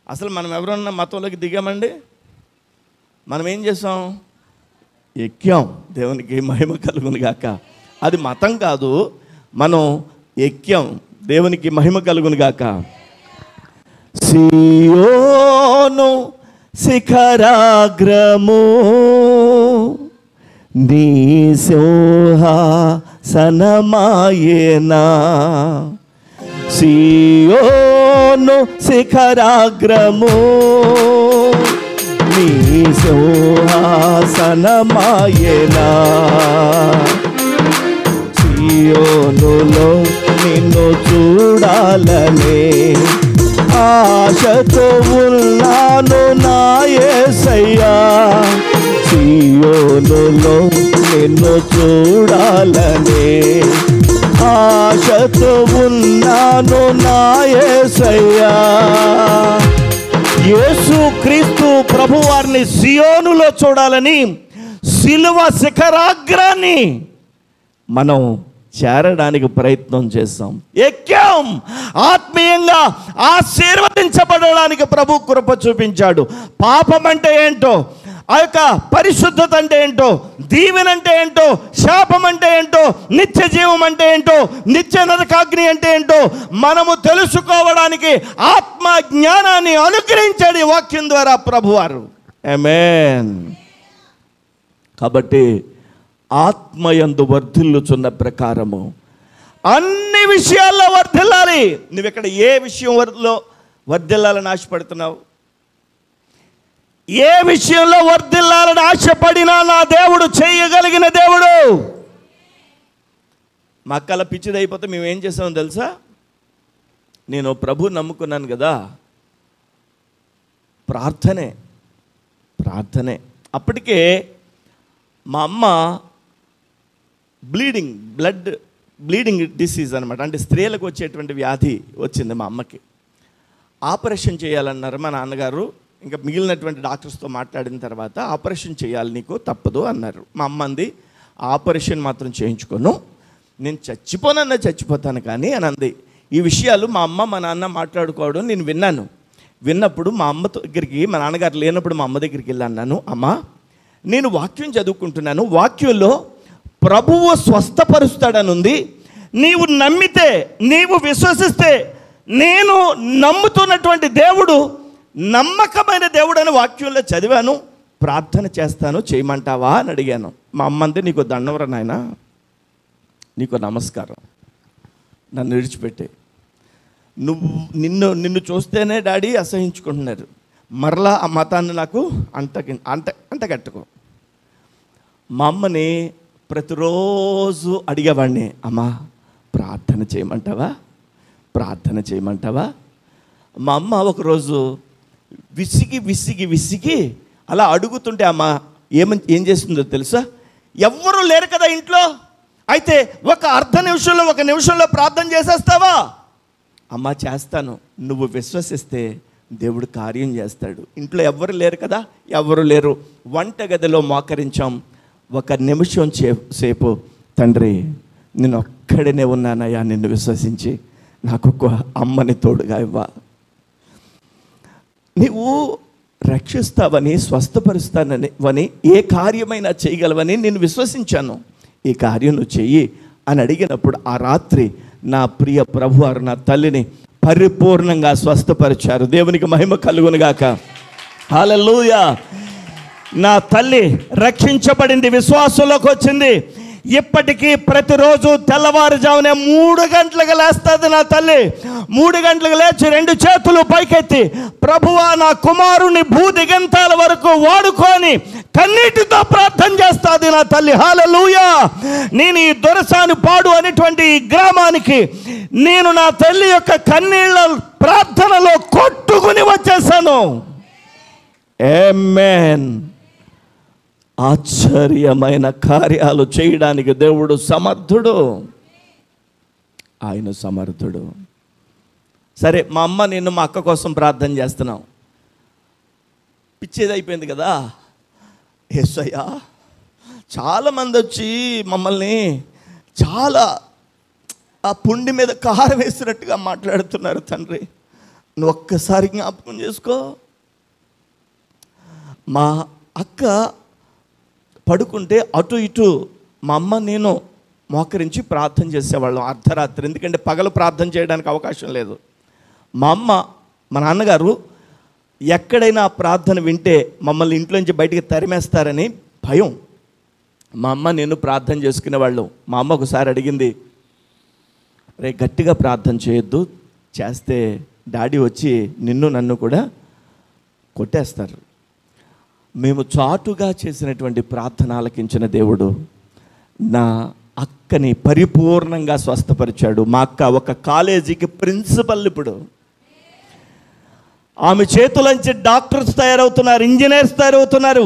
అసలు మనం ఎవరన్నా మతంలోకి దిగామండి? మనం ఏం చేసాం? ఎక్కాం. దేవునికి మహిమ కలుగును గాక. అది మతం కాదు, మనం ఎక్కాం. దేవునికి మహిమ కలుగును గాక. సియోను శిఖరాగ్రము నీ సింహాసనమాయేనా, సియోను శిఖరాగ్రము నీ సింహాసనమాయేనా, సియోనులో నిన్ను చూడాలనే ఆశతో ఉన్నాను నా యేసయ్యా, సియోనులో నిన్ను చూడాలనే ఆశతో ఉన్నాను నా యేసయ్యా. యేసు క్రీస్తు ప్రభువారిని సియోనులో చూడాలని సిలువ శిఖరాగ్రాన్ని మనం చేరడానికి ప్రయత్నం చేస్తాం, ఎక్కాం. ఆత్మీయంగా ఆశీర్వదించబడడానికి ప్రభు కృప చూపించాడు. పాపం అంటే ఏంటో, ఆ యొక్క పరిశుద్ధత అంటే ఏంటో, దీవెన అంటే ఏంటో, శాపం అంటే ఏంటో, నిత్య జీవం అంటే ఏంటో, నిత్య నరకాగ్ని అంటే ఏంటో మనము తెలుసుకోవడానికి ఆత్మ జ్ఞానాన్ని అనుగ్రహించాడు ఈ వాక్యం ద్వారా ప్రభువారు. ఆమేన్. కాబట్టి ఆత్మయందు వర్ధిల్లుచున్న ప్రకారము అన్ని విషయాల్లో వర్ధిల్లాలి. నువ్వు ఇక్కడ ఏ విషయంలో వర్ధిల్లాలని ఆశపడుతున్నావు? ఏ విషయంలో వర్ధిల్లాలని ఆశపడినా నా దేవుడు చేయగలిగిన దేవుడు. మా అక్కల పిచ్చిది అయిపోతే మేము ఏం చేసామో తెలుసా? నేను ప్రభు నమ్ముకున్నాను కదా, ప్రార్థనే. అప్పటికే మా అమ్మ బ్లీడింగ్ డిసీజ్ అనమాట, అంటే స్త్రీలకు వచ్చేటువంటి వ్యాధి వచ్చింది మా అమ్మకి. ఆపరేషన్ చేయాలన్నారు మా నాన్నగారు. ఇంకా మిగిలినటువంటి డాక్టర్స్తో మాట్లాడిన తర్వాత ఆపరేషన్ చేయాలి, నీకు తప్పదు అన్నారు. మా అమ్మ అంది, ఆపరేషన్ మాత్రం చేయించుకోను, నేను చచ్చిపోతాను కానీ అని అంది. ఈ విషయాలు మా అమ్మ మా నాన్న మాట్లాడుకోవడం నేను విన్నప్పుడు మా అమ్మ దగ్గరికి, మా నాన్నగారు లేనప్పుడు మా అమ్మ దగ్గరికి వెళ్ళి అన్నాను, అమ్మ నేను వాక్యం చదువుకుంటున్నాను, వాక్యంలో ప్రభువు స్వస్థపరుస్తాడని ఉంది, నీవు నమ్మితే, నీవు విశ్వసిస్తే, నేను నమ్ముతున్నటువంటి దేవుడు నమ్మకమైన దేవుడు అని వాక్యంలో చదివాను, ప్రార్థన చేస్తాను, చేయమంటావా అని అడిగాను. మా అమ్మ అంతే, నీకు దండవరా నాయనా, నీకు నమస్కారం, నన్ను విడిచిపెట్టే, నిన్ను చూస్తేనే డాడీ అసహించుకుంటున్నారు, మరలా ఆ మతాన్ని నాకు అంటగట్టుకో. మా అమ్మని ప్రతిరోజు అడిగేవాడిని, అమ్మా ప్రార్థన చేయమంటావా. మా అమ్మ ఒకరోజు విసిగి అలా అడుగుతుంటే అమ్మ ఏం చేస్తుందో తెలుసా? ఎవ్వరూ లేరు కదా ఇంట్లో, అయితే ఒక నిమిషంలో ప్రార్థన చేసేస్తావా? అమ్మ చేస్తాను, నువ్వు విశ్వసిస్తే దేవుడు కార్యం చేస్తాడు. ఇంట్లో ఎవ్వరు లేరు కదా, ఎవరు లేరు. వంటగదిలో మోకరించాం. 1 నిమిషం సేపు, తండ్రి నేను ఒక్కడనే ఉన్నానయ్యా, నిన్ను విశ్వసించి నాకు ఒక అమ్మని తోడుగా ఇవ్వా, నీవు రక్షిస్తావని, స్వస్థపరుస్తానని, ఏ కార్యమైనా చేయగలవని నేను విశ్వసించాను, ఈ కార్యం నువ్వు చెయ్యి అని అడిగినప్పుడు ఆ రాత్రి నా ప్రియ ప్రభువారు నా తల్లిని పరిపూర్ణంగా స్వస్థపరిచారు. దేవునికి మహిమ కలుగునుగాక. హల్లెలూయా. నా తల్లి రక్షించబడింది, విశ్వాసంలోకి వచ్చింది. ఇప్పటికీ ప్రతిరోజు తెల్లవారుజామునే 3 గంటలకు లేస్తుంది నా తల్లి. 3 గంటలకు లేచి 2 చేతులు పైకెత్తి, ప్రభువా నా కుమారుని భూదిగంతాల వరకు వాడుకొని కన్నీటితో ప్రార్థన చేస్తుంది నా తల్లి. హల్లెలూయా. నేను ఈ దొరసాని పాడు అనేటువంటి ఈ గ్రామానికి నేను నా తల్లి యొక్క కన్నీళ్ళ ప్రార్థనలో కొట్టుకుని వచ్చేసాను. ఆమేన్. ఆశ్చర్యమైన కార్యాలు చేయడానికి దేవుడు సమర్థుడు, ఆయన సమర్థుడు. సరే, మా అమ్మ నేను మా అక్క కోసం ప్రార్థన చేస్తున్నాం. పిచ్చేది అయిపోయింది కదా. యేసయ్యా, చాలామంది వచ్చి మమ్మల్ని చాలా ఆ పుండి మీద కారం వేసినట్టుగా మాట్లాడుతున్నారు తండ్రి, నువ్వు ఒక్కసారి జ్ఞాపకం చేసుకో. మా అక్క పడుకుంటే అటు ఇటు మా అమ్మ నేను మోకరించి ప్రార్థన చేసేవాళ్ళం అర్ధరాత్రి, ఎందుకంటే పగలు ప్రార్థన చేయడానికి అవకాశం లేదు. మా అమ్మ మా నాన్నగారు ఎక్కడైనా ప్రార్థన వింటే మమ్మల్ని ఇంట్లో నుంచి బయటికి తరిమేస్తారని భయం. మా అమ్మ నేను ప్రార్థన చేసుకునేవాళ్ళం. మా అమ్మ ఒకసారి అడిగింది, రే గట్టిగా ప్రార్థన చేయొద్దు, చేస్తే డాడీ వచ్చి నన్ను కూడా కొట్టేస్తారు. మేము చాటుగా చేసినటువంటి ప్రార్థన ఆలకించిన దేవుడు నా అక్కని పరిపూర్ణంగా స్వస్థపరిచాడు. మా అక్క ఒక కాలేజీకి ప్రిన్సిపల్. ఇప్పుడు ఆమె చేతులంచి డాక్టర్స్ తయారవుతున్నారు, ఇంజనీర్స్ తయారవుతున్నారు,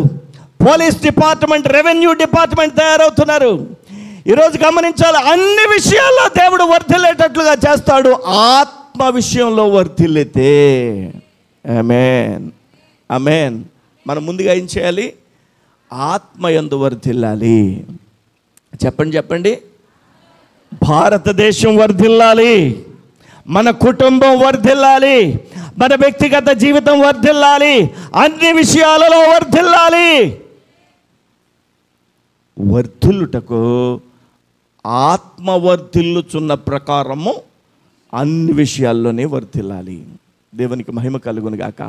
పోలీస్ డిపార్ట్మెంట్, రెవెన్యూ డిపార్ట్మెంట్ తయారవుతున్నారు. ఈరోజు గమనించాలి, అన్ని విషయాల్లో దేవుడు వర్ధిల్లేటట్లుగా చేస్తాడు. ఆత్మ విషయంలో వర్ధిల్లితే ఆమేన్ ఆమేన్. మనం ముందుగా ఏం చేయాలి? ఆత్మయందు వర్ధిల్లాలి. చెప్పండి. భారతదేశం వర్ధిల్లాలి, మన కుటుంబం వర్ధిల్లాలి, మన వ్యక్తిగత జీవితం వర్ధిల్లాలి, అన్ని విషయాలలో వర్ధిల్లాలి. వర్ధిల్లుటకు ఆత్మ వర్ధిల్లుచున్న ప్రకారము అన్ని విషయాల్లోనే వర్ధిల్లాలి. దేవునికి మహిమ కలుగును గాక.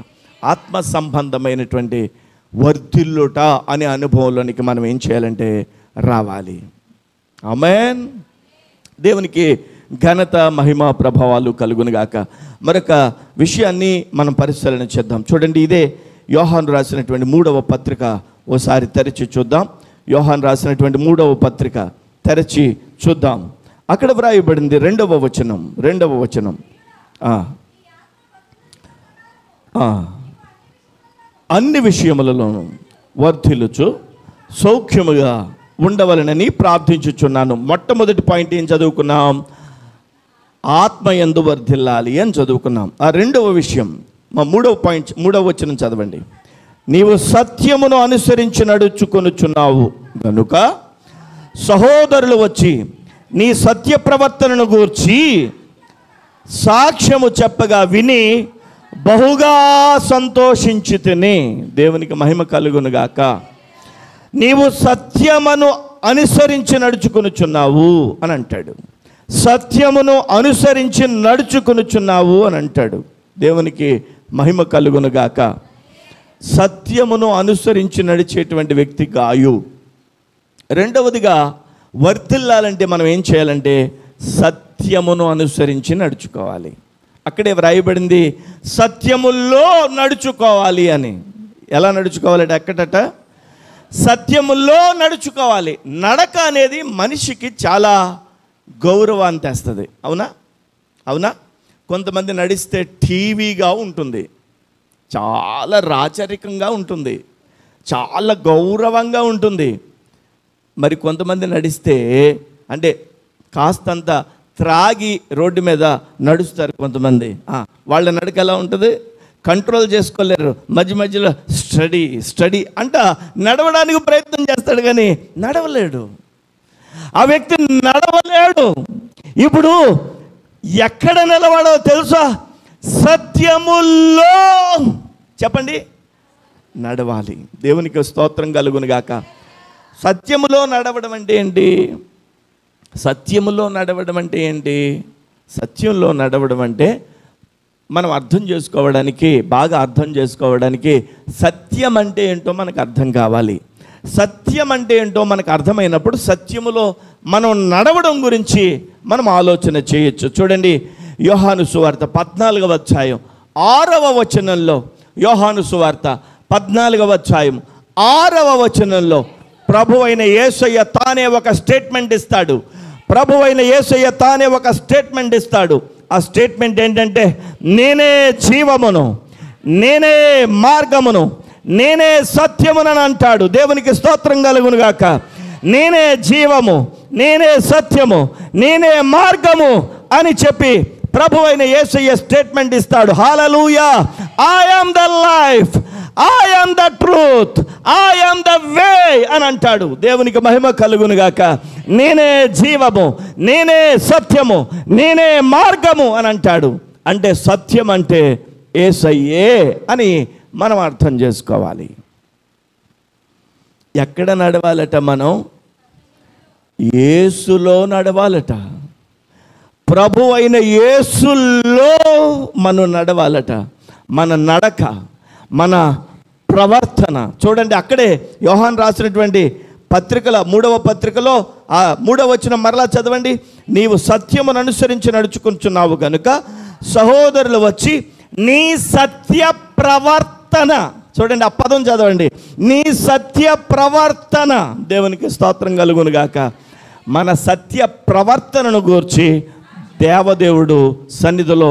ఆత్మ సంబంధమైనటువంటి వర్ధిల్లుట అనే అనుభవంలోనికి మనం ఏం చేయాలంటే రావాలి. ఆమేన్. దేవునికి ఘనత మహిమ ప్రభావాలు కలుగును గాక. మరొక విషయాన్ని మనం పరిశీలన చేద్దాం. చూడండి, ఇదే యోహాను రాసినటువంటి 3వ పత్రిక ఓసారి తెరచి చూద్దాం. యోహాను రాసినటువంటి 3వ పత్రిక తెరచి చూద్దాం. అక్కడ వ్రాయబడింది 2వ వచనం. అన్ని విషయములలోనూ వర్ధిల్లుచు సౌఖ్యముగా ఉండవలనని ప్రార్థించుచున్నాను. మొట్టమొదటి పాయింట్ ఏం చదువుకున్నాం? ఆత్మయందు వర్ధిల్లాలి అని చదువుకున్నాం. ఆ రెండవ విషయం, మా 3వ వచనం చదవండి. నీవు సత్యమును అనుసరించి నడుచుకొనుచున్నావు గనుక సహోదరులు వచ్చి నీ సత్య ప్రవర్తనను గూర్చి సాక్ష్యము చెప్పగా విని బహుగా సంతోషించితిని. దేవునికి మహిమ కలుగునుగాక. నీవు సత్యమును అనుసరించి నడుచుకొనుచున్నావు అని అంటాడు. సత్యమును అనుసరించి నడుచుకొనుచున్నావు అని అంటాడు. దేవునికి మహిమ కలుగునుగాక. సత్యమును అనుసరించి నడిచేటువంటి వ్యక్తి గాయు. రెండవదిగా వర్ధిల్లాలంటే మనం ఏం చేయాలంటే సత్యమును అనుసరించి నడుచుకోవాలి. అక్కడే వ్రాయబడింది సత్యముల్లో నడుచుకోవాలి అని. ఎలా నడుచుకోవాలంటే అక్కడట సత్యముల్లో నడుచుకోవాలి. నడక అనేది మనిషికి చాలా గౌరవాన్ని తెస్తుంది. అవునా? కొంతమంది నడిస్తే టీవీగా ఉంటుంది, చాలా రాచరికంగా ఉంటుంది, చాలా గౌరవంగా ఉంటుంది. మరి కొంతమంది నడిస్తే అంటే కాస్తంత త్రాగి రోడ్డు మీద నడుస్తారు కొంతమంది. వాళ్ళ నడక ఎలా ఉంటుంది? కంట్రోల్ చేసుకోలేరు. మధ్యలో స్టడీ అంట నడవడానికి ప్రయత్నం చేస్తాడు కానీ నడవలేడు. ఆ వ్యక్తి నడవలేడు. ఇప్పుడు ఎక్కడ నిలబడో తెలుసా? సత్యముల్లో చెప్పండి నడవాలి. దేవునికి స్తోత్రం కలుగునుగాక. సత్యములో నడవడం అంటే ఏంటి? సత్యంలో నడవడం అంటే మనం బాగా అర్థం చేసుకోవడానికి సత్యం అంటే ఏంటో మనకు అర్థం కావాలి. సత్యం అంటే ఏంటో మనకు అర్థమైనప్పుడు సత్యములో మనం నడవడం గురించి మనం ఆలోచన చేయొచ్చు. చూడండి, యోహాను సువార్త 14వ అధ్యాయం 6వ వచనంలో, యోహాను సువార్త 14వ అధ్యాయం 6వ వచనంలో ప్రభువైన యేసయ్య తానే ఒక స్టేట్మెంట్ ఇస్తాడు. ఆ స్టేట్మెంట్ ఏంటంటే, నేనే జీవమును, నేనే మార్గమును, నేనే సత్యమునని అంటాడు. దేవునికి స్తోత్రం కలుగునుగాక. నేనే జీవము, నేనే సత్యము, నేనే మార్గము అని చెప్పి ప్రభువైన యేసయ్య స్టేట్మెంట్ ఇస్తాడు. Hallelujah. I am the life, I am the truth, I am the way అని అంటాడు. దేవునికి మహిమ కలుగునుగాక. నేనే జీవము, నేనే సత్యము, నేనే మార్గము అని అంటాడు. అంటే సత్యం అంటే యేసయ్యే అని మనం అర్థం చేసుకోవాలి. ఎక్కడ నడవాలట? మనం యేసులో నడవాలట. ప్రభు అయిన యేసులో మనం నడవాలట. మన నడక, మన ప్రవర్తన చూడండి. అక్కడే యోహాను రాసినటువంటి పత్రికల 3వ పత్రికలో 3వ వచనం మరలా చదవండి. నీవు సత్యమును అనుసరించి నడుచుకుంటున్నావు గనుక సహోదరులు వచ్చి నీ సత్య ప్రవర్తన, చూడండి ఆ పదం చదవండి, నీ సత్య ప్రవర్తన. దేవునికి స్తోత్రం కలుగునుగాక. మన సత్య ప్రవర్తనను గూర్చి దేవదేవుడు సన్నిధిలో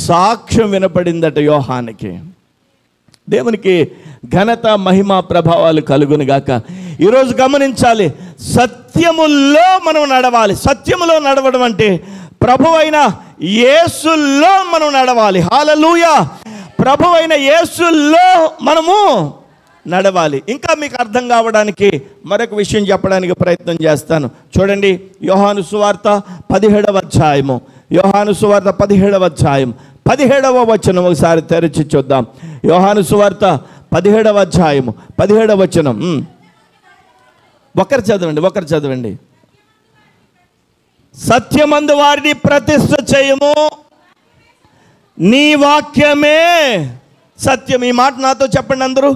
సాక్ష్యం వినపడిందట యోహానికి. దేవునికి ఘనత, మహిమ, ప్రభావాలు కలుగునుగాక. ఈరోజు గమనించాలి, సత్యములో మనం నడవాలి. సత్యములో నడవడం అంటే ప్రభువైన యేసులో మనం నడవాలి. హల్లెలూయా. ప్రభువైన యేసులో మనము నడవాలి. ఇంకా మీకు అర్థం కావడానికి మరొక విషయం చెప్పడానికి ప్రయత్నం చేస్తాను. చూడండి, యోహాను సువార్త 17వ అధ్యాయము, యోహాను సువార్త 17వ అధ్యాయం 17వ వచనం ఒకసారి తెరిచి చూద్దాం. యోహాను సువార్త 17వ అధ్యాయము 17వ వచనం. ఒకరు చదవండి. సత్యమందు వారిని ప్రతిష్ఠ చేయము, నీ వాక్యమే సత్యం. ఈ మాట నాతో చెప్పండి అందరూ.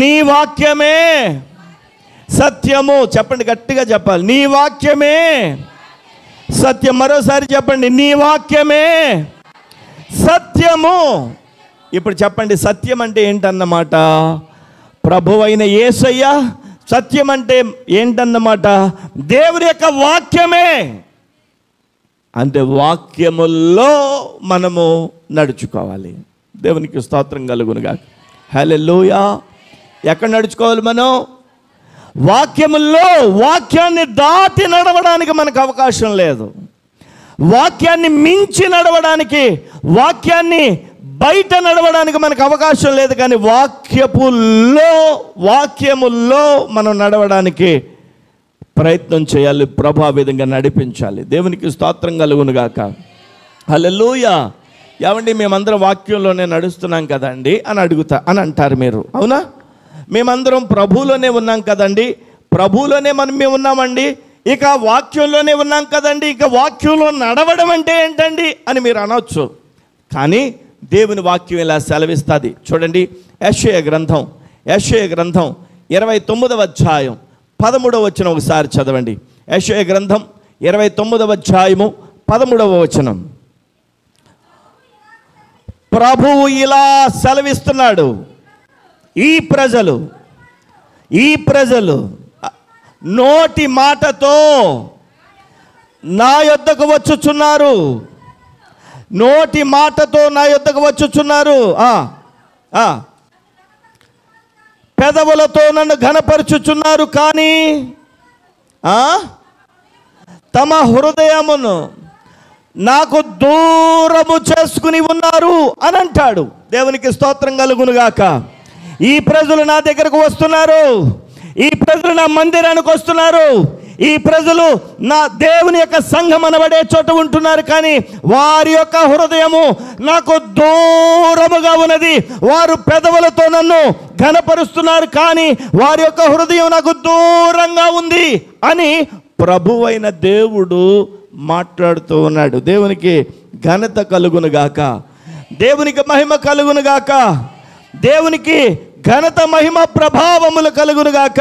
నీ వాక్యమే సత్యము. చెప్పండి, గట్టిగా చెప్పాలి. నీ వాక్యమే సత్యం. మరోసారి చెప్పండి, నీ వాక్యమే సత్యము. ఇప్పుడు చెప్పండి, సత్యం అంటే ఏంటన్నమాట? ప్రభువైన యేసయ్య. సత్యం అంటే ఏంటన్నమాట? దేవుని యొక్క వాక్యమే. అంటే వాక్యముల్లో మనము నడుచుకోవాలి. దేవునికి స్తోత్రం కలుగునుగా. హల్లెలూయా. ఎక్కడ నడుచుకోవాలి మనం? వాక్యముల్లో. వాక్యాన్ని దాటి నడవడానికి మనకు అవకాశం లేదు. వాక్యాన్ని మించి నడవడానికి, వాక్యాన్ని బయట నడవడానికి మనకు అవకాశం లేదు. కానీ వాక్యముల్లో మనం నడవడానికి ప్రయత్నం చేయాలి. ప్రభు ఆ విధంగా నడిపించాలి. దేవునికి స్తోత్రం కలుగునుగాక. హల్లెలూయా. ఏమండి, మేమందరం వాక్యంలోనే నడుస్తున్నాం కదండి అని అంటారు మీరు. అవునా? మేమందరం ప్రభువులోనే ఉన్నాం కదండి, ప్రభువులోనే మేము ఉన్నామండి, ఇక వాక్యంలోనే ఉన్నాం కదండి, ఇక వాక్యంలో నడవడం అంటే ఏంటండి అని మీరు అనవచ్చు. కానీ దేవుని వాక్యం ఇలా సెలవిస్తుంది. చూడండి, యెషయా గ్రంథం 29వ అధ్యాయం 13వ వచనం ఒకసారి చదవండి. యెషయా గ్రంథం 29వ అధ్యాయము 13వ వచనం. ప్రభువు ఇలా సెలవిస్తున్నాడు, ఈ ప్రజలు నోటి మాటతో నా యొద్దకు వచ్చుచున్నారు. నోటి మాటతో నా యొద్దకు వచ్చుచున్నారు. పెదవులతో నన్ను ఘనపరచుచున్నారు, కానీ తమ హృదయమును నాకు దూరము చేసుకుని ఉన్నారు అని అంటాడు. దేవునికి స్తోత్రం కలుగునుగాక. ఈ ప్రజలు నా దగ్గరకు వస్తున్నారు, ఈ ప్రజలు నా మందిరానికి వస్తున్నారు, ఈ ప్రజలు నా దేవుని యొక్క సంఘం అనబడే చోట ఉంటున్నారు, కానీ వారి యొక్క హృదయము నాకు దూరముగా ఉన్నది. వారు పెదవులతో నన్ను ఘనపరుస్తున్నారు, కానీ వారి యొక్క హృదయం నాకు దూరంగా ఉంది అని ప్రభువైన దేవుడు మాట్లాడుతూ ఉన్నాడు. దేవునికి ఘనత కలుగునుగాక, దేవునికి మహిమ కలుగునుగాక, దేవునికి ఘనత మహిమ ప్రభావములు కలుగునుగాక.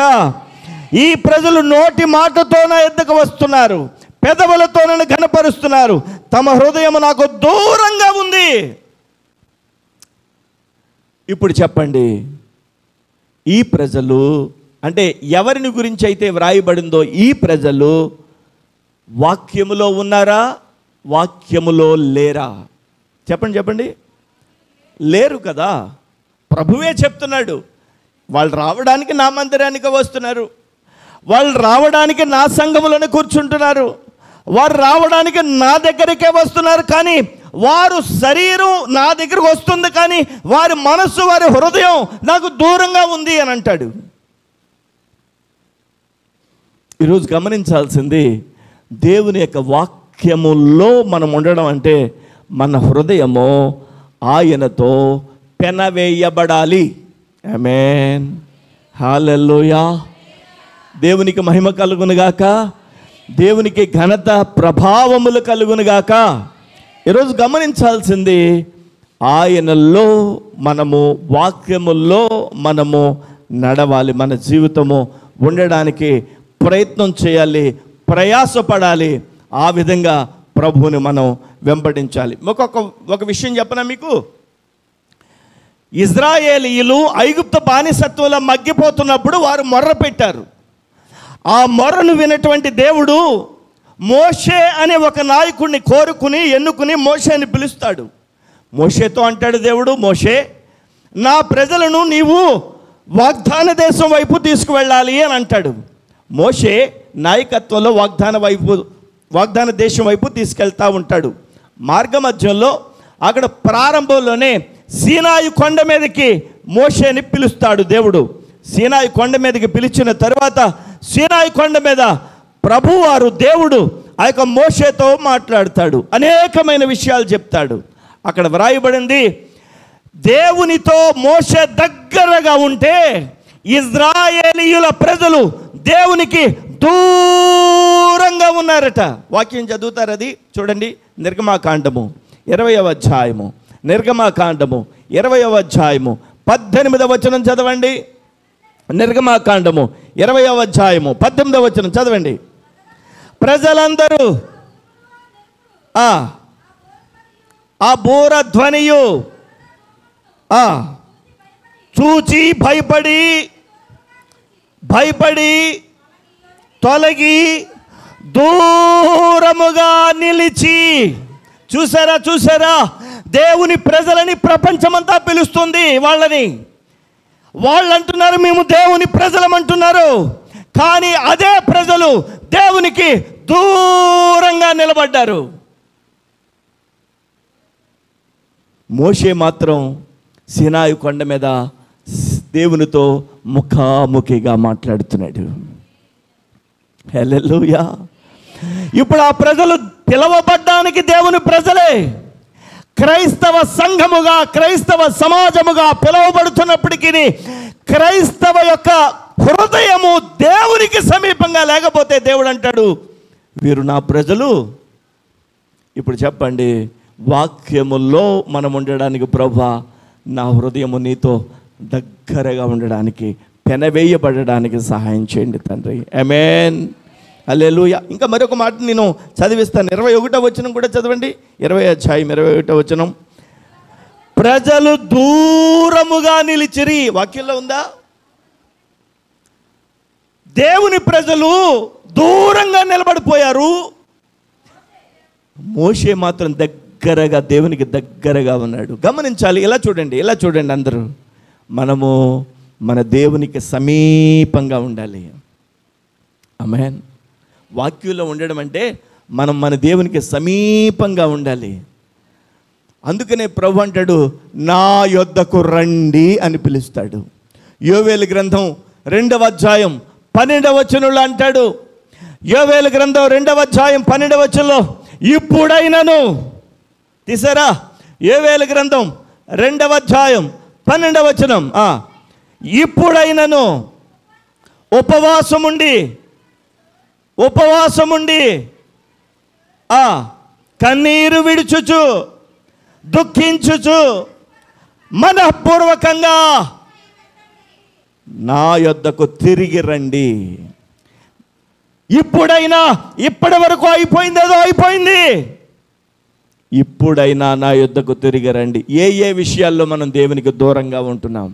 ఈ ప్రజలు నోటి మాటతో నా యొద్దకు వస్తున్నారు, పెదవులతో నన్ను ఘనపరుస్తున్నారు, తమ హృదయం నాకు దూరంగా ఉంది. ఇప్పుడు చెప్పండి, ఈ ప్రజలు అంటే ఎవరిని గురించి అయితే వ్రాయబడిందో ఈ ప్రజలు వాక్యములో ఉన్నారా, వాక్యములో లేరా? చెప్పండి. లేరు కదా. ప్రభువే చెప్తున్నాడు, వాళ్ళు రావడానికి నా మందిరానికి వస్తున్నారు, వాళ్ళు రావడానికి నా సంఘములోనే కూర్చుంటున్నారు, వారు రావడానికి నా దగ్గరికే వస్తున్నారు, కానీ వారు శరీరం నా దగ్గరకు వస్తుంది, కానీ వారి మనస్సు, వారి హృదయం నాకు దూరంగా ఉంది అని అంటాడు. ఈరోజు గమనించాల్సింది, దేవుని యొక్క వాక్యములో మనం ఉండడం అంటే మన హృదయము ఆయనతో పెనవేయబడాలి. ఆమేన్. హల్లెలూయా. దేవునికి మహిమ కలుగునుగాక, దేవునికి ఘనత ప్రభావములు కలుగునుగాక. ఈరోజు గమనించాల్సింది, ఆయనలో మనము, వాక్యముల్లో మనము నడవాలి. మన జీవితము ఉండడానికి ప్రయత్నం చేయాలి, ప్రయాసపడాలి. ఆ విధంగా ప్రభువుని మనం వెంబడించాలి. ఒక విషయం చెప్పనా మీకు? ఇజ్రాయేలీయులు ఐగుప్తు బానిసత్వంలో మగ్గిపోతున్నప్పుడు వారు మొర్ర పెట్టారు. ఆ మొర్రను వినటువంటి దేవుడు మోషే అనే ఒక నాయకుడిని ఎన్నుకుని మోషేని పిలుస్తాడు. మోషేతో అంటాడు దేవుడు, మోషే, నా ప్రజలను నీవు వాగ్దాన దేశం వైపు తీసుకువెళ్ళాలి అని అంటాడు. మోషే నాయకత్వంలో వాగ్దాన దేశం వైపు తీసుకెళ్తా ఉంటాడు. మార్గ మధ్యంలో అక్కడ ప్రారంభంలోనే సీనాయి కొండ మీదకి మోషేని పిలుస్తాడు దేవుడు. సీనాయి కొండ మీదకి పిలిచిన తర్వాత సీనాయి కొండ మీద ప్రభువారు దేవుడు ఆ యొక్క మోషేతో మాట్లాడతాడు, అనేకమైన విషయాలు చెప్తాడు. అక్కడ వ్రాయబడింది, దేవునితో మోషే దగ్గరగా ఉంటే ఇజ్రాయేలీయుల ప్రజలు దేవునికి దూరంగా ఉన్నారట. వాక్యం చదువుతారు, అది చూడండి. నిర్గమాకాండము 20వ అధ్యాయము 20వ అధ్యాయము 18వ వచనం చదవండి. నిర్గమాకాండము 20వ అధ్యాయము 18వ వచనం చదవండి. ప్రజలందరూ ఆ బూర ధ్వనియు చూచి భయపడి తొలగి దూరముగా నిలిచి. చూసారా దేవుని ప్రజలని ప్రపంచమంతా పిలుస్తుంది వాళ్ళని. వాళ్ళు అంటున్నారు మేము దేవుని ప్రజలమంటున్నారు, కానీ అదే ప్రజలు దేవునికి దూరంగా నిలబడ్డారు. మోషే మాత్రం సీనాయి కొండ మీద దేవునితో ముఖాముఖిగా మాట్లాడుతున్నాడు. హల్లెలూయా. ఇప్పుడు ఆ ప్రజలు పిలవబడ్డానికి దేవుని ప్రజలే, క్రైస్తవ సంఘముగా క్రైస్తవ సమాజముగా పిలువబడుతున్నప్పటికీ క్రైస్తవ యొక్క హృదయము దేవునికి సమీపంగా లేకపోతే దేవుడు అంటాడు వీరు నా ప్రజలు. ఇప్పుడు చెప్పండి, వాక్యములో మనం ఉండడానికి ప్రభువా నా హృదయము నీతో దగ్గరగా ఉండడానికి, పెనవేయబడడానికి సహాయం చేయండి తండ్రి. ఆమేన్. హల్లెలూయా. ఇంకా మరొక మాట నేను చదివిస్తాను. 21వ వచనం కూడా చదవండి. 20వ అధ్యాయం 21వ వచనం. ప్రజలు దూరముగా నిలిచిరి. వాక్యంలో ఉందా? దేవుని ప్రజలు దూరంగా నిలబడిపోయారు. మోషే మాత్రం దగ్గరగా, దేవునికి దగ్గరగా ఉన్నాడు. గమనించాలి. ఇలా చూడండి అందరూ. మనము మన దేవునికి సమీపంగా ఉండాలి. ఆమేన్. వాక్యంలో ఉండడం అంటే మనం మన దేవునికి సమీపంగా ఉండాలి. అందుకనే ప్రభు అంటాడు నా యొద్దకు రండి అని పిలుస్తాడు. యోవేలు గ్రంథం 2వ అధ్యాయం 12వ వచనంలో అంటాడు. యోవేలు గ్రంథం 2వ అధ్యాయం 12వ వచనంలో ఇప్పుడైనను, తీసారా? యోవేలు గ్రంథం 2వ అధ్యాయం 12వ వచనం. ఇప్పుడైనను ఉపవాసముండి కన్నీరు విడుచుచు దుఃఖించుచు మనఃపూర్వకంగా నా యొద్దకు తిరిగి రండి. ఇప్పుడైనా, ఇప్పటి వరకు అయిపోయిందేదో అయిపోయింది, ఇప్పుడైనా నా యొద్దకు తిరిగి రండి. ఏ విషయాల్లో మనం దేవునికి దూరంగా ఉంటున్నాం?